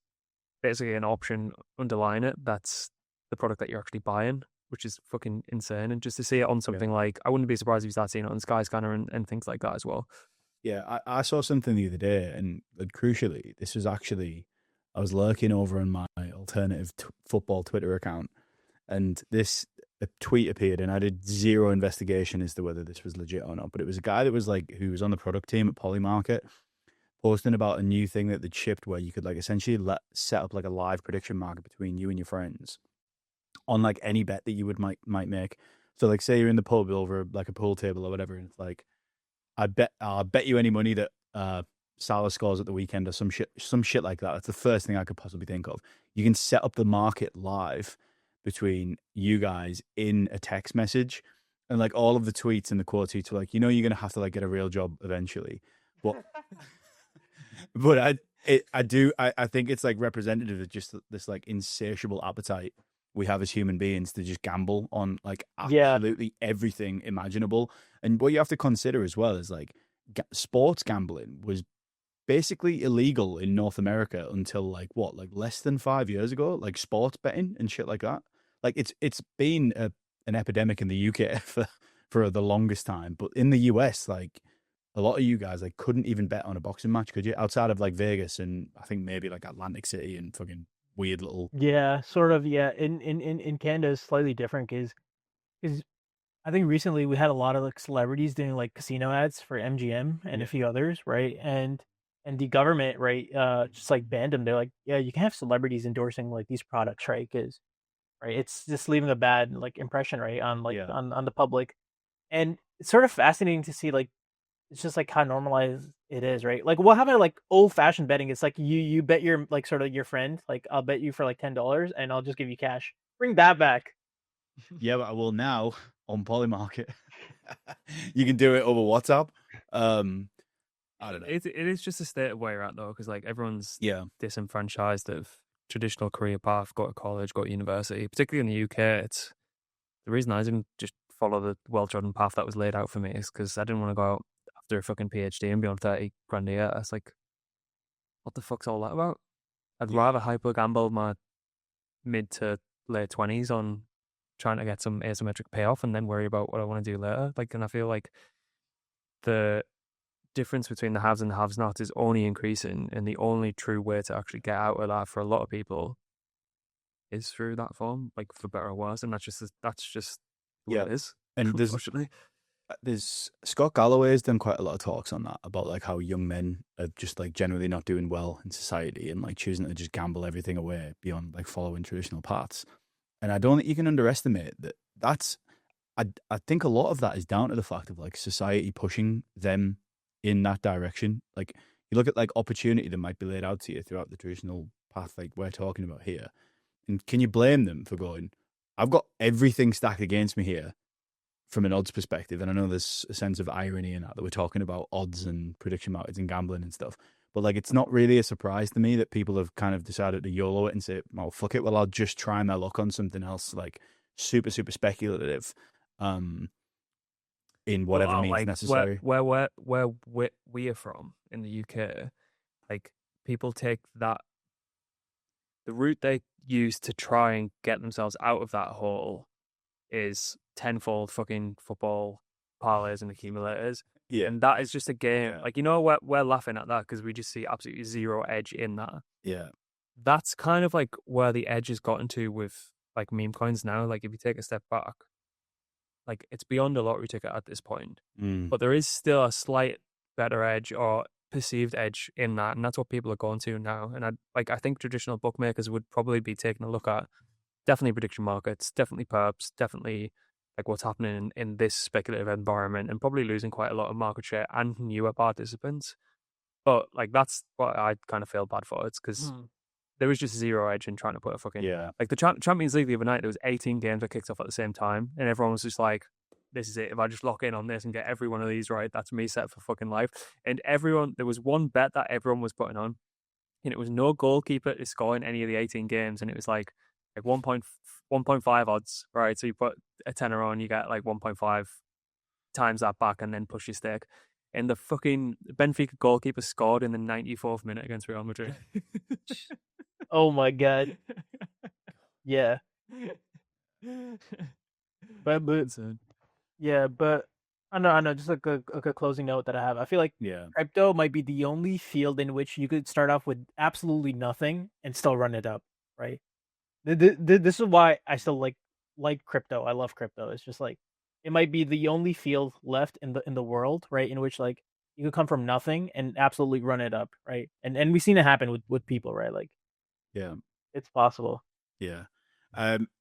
basically an option underlying it. That's the product that you're actually buying, which is fucking insane. And just to see it on something like, I wouldn't be surprised if you start seeing it on Skyscanner and things like that as well. Yeah, I saw something the other day, and crucially, this was actually, I was lurking over on my alternative football Twitter account, and a tweet appeared, and I did zero investigation as to whether this was legit or not. But it was a guy that was like, who was on the product team at Polymarket, posting about a new thing that they'd shipped where you could like essentially set up like a live prediction market between you and your friends on like any bet that you might make. So like, say you're in the pub over like a pool table or whatever, and it's like, I'll bet you any money that Salah scores at the weekend or some shit like that. That's the first thing I could possibly think of. You can set up the market live between you guys in a text message, and like all of the tweets and the quote tweets were like, you're going to have to like get a real job eventually. But I think it's like representative of just this like insatiable appetite we have as human beings to just gamble on like absolutely everything imaginable. And what you have to consider as well is like sports gambling was basically illegal in North America until like less than 5 years ago, like sports betting and shit like that. Like it's been an epidemic in the UK for the longest time, but in the US, like a lot of you guys like couldn't even bet on a boxing match, could you? Outside of like Vegas and I think maybe like Atlantic City and fucking weird little. Yeah, sort of. Yeah, in Canada is slightly different because I think recently we had a lot of like celebrities doing like casino ads for MGM and Yeah. a few others, right? And the government, right, just like banned them. They're like, yeah, you can have celebrities endorsing like these products, right? Because right, it's just leaving a bad like impression, right, on like Yeah. on the public. And it's sort of fascinating to see like it's just like how normalized it is, right? Like what happened to like old fashioned betting? It's like you bet your like sort of your friend, like I'll bet you for like $10 and I'll just give you cash. Bring that back. Yeah, but I will now on Polymarket. You can do it over WhatsApp. I don't know. It is just a state of where you're at though, because like everyone's Yeah. disenfranchised of traditional career path, go to college, go to university. Particularly in the UK, it's the reason I didn't just follow the well-trodden path that was laid out for me is because I didn't want to go out after a fucking PhD and be on 30 grand a year. It's like, what the fuck's all that about? I'd rather hyper gamble my mid to late 20s on trying to get some asymmetric payoff and then worry about what I want to do later. Like, and I feel like the difference between the haves and the have-nots is only increasing, and the only true way to actually get out of that for a lot of people is through that form, like for better or worse, and that's just the way it is. And there's Scott Galloway has done quite a lot of talks on that about like how young men are just like generally not doing well in society and like choosing to just gamble everything away beyond like following traditional paths. And I don't think you can underestimate that. I think a lot of that is down to the fact of like society pushing them in that direction. Like you look at like opportunity that might be laid out to you throughout the traditional path like we're talking about here. And can you blame them for going, I've got everything stacked against me here from an odds perspective? And I know there's a sense of irony in that we're talking about odds and prediction markets and gambling and stuff. But like, it's not really a surprise to me that people have kind of decided to YOLO it and say, well, fuck it. Well, I'll just try my luck on something else, like super, super speculative, in whatever means like necessary. Where we are from in the UK, like people take that the route they use to try and get themselves out of that hole is tenfold fucking football parlays and accumulators. Yeah. And that is just a game. Yeah. Like, we're laughing at that because we just see absolutely zero edge in that. Yeah. That's kind of like where the edge has gotten to with like meme coins now. Like if you take a step back, like it's beyond a lottery ticket at this point. But there is still a slight better edge or perceived edge in that, and that's what people are going to now. And I think traditional bookmakers would probably be taking a look at definitely prediction markets, definitely perps, definitely like what's happening in this speculative environment, and probably losing quite a lot of market share and newer participants. But like that's what I kind of feel bad for. It's because there was just zero edge in trying to put a fucking like the Champions League the other night. There was 18 games that kicked off at the same time, and everyone was just like, "This is it. If I just lock in on this and get every one of these right, that's me set for fucking life." And there was one bet that everyone was putting on, and it was no goalkeeper to score in any of the 18 games, and it was like 1.5 odds, right? So you put a tenner on, you get like 1.5 times that back, and then push your stake. And the fucking Benfica goalkeeper scored in the 94th minute against Real Madrid. Oh my god. Yeah. But yeah, but I know. Just like a closing note that I have. I feel like crypto might be the only field in which you could start off with absolutely nothing and still run it up, right? This is why I still like crypto. I love crypto. It's just like it might be the only field left in the world, right, in which like you could come from nothing and absolutely run it up, right? And we've seen it happen with people, right? Like, yeah, it's possible. Yeah.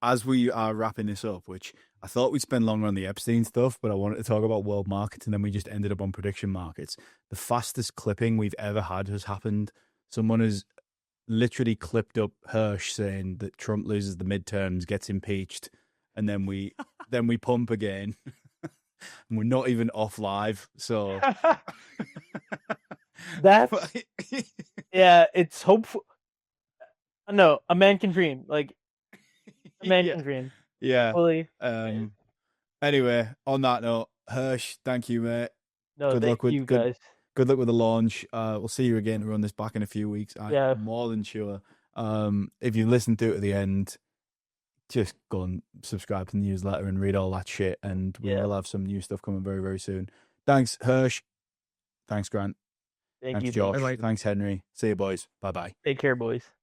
As we are wrapping this up, which I thought we'd spend longer on the Epstein stuff, but I wanted to talk about world markets, and then we just ended up on prediction markets. The fastest clipping we've ever had has happened. Someone has literally clipped up Hersch saying that Trump loses the midterms, gets impeached, and then we pump again. And we're not even off live, so that's yeah, it's hopeful. No, a man can dream. Like a man can dream. Yeah. Fully. Anyway, on that note, Hersch, thank you, mate. No, good luck with you guys. Good luck with the launch. We'll see you again to run this back in a few weeks. Yeah. I'm more than sure. If you listen to it at the end, just go and subscribe to the newsletter and read all that shit. And we will have some new stuff coming very, very soon. Thanks, Hersch. Thanks, Grant. Thank Thanks, you, Josh. Bye-bye. Thanks, Henry. See you, boys. Bye-bye. Take care, boys.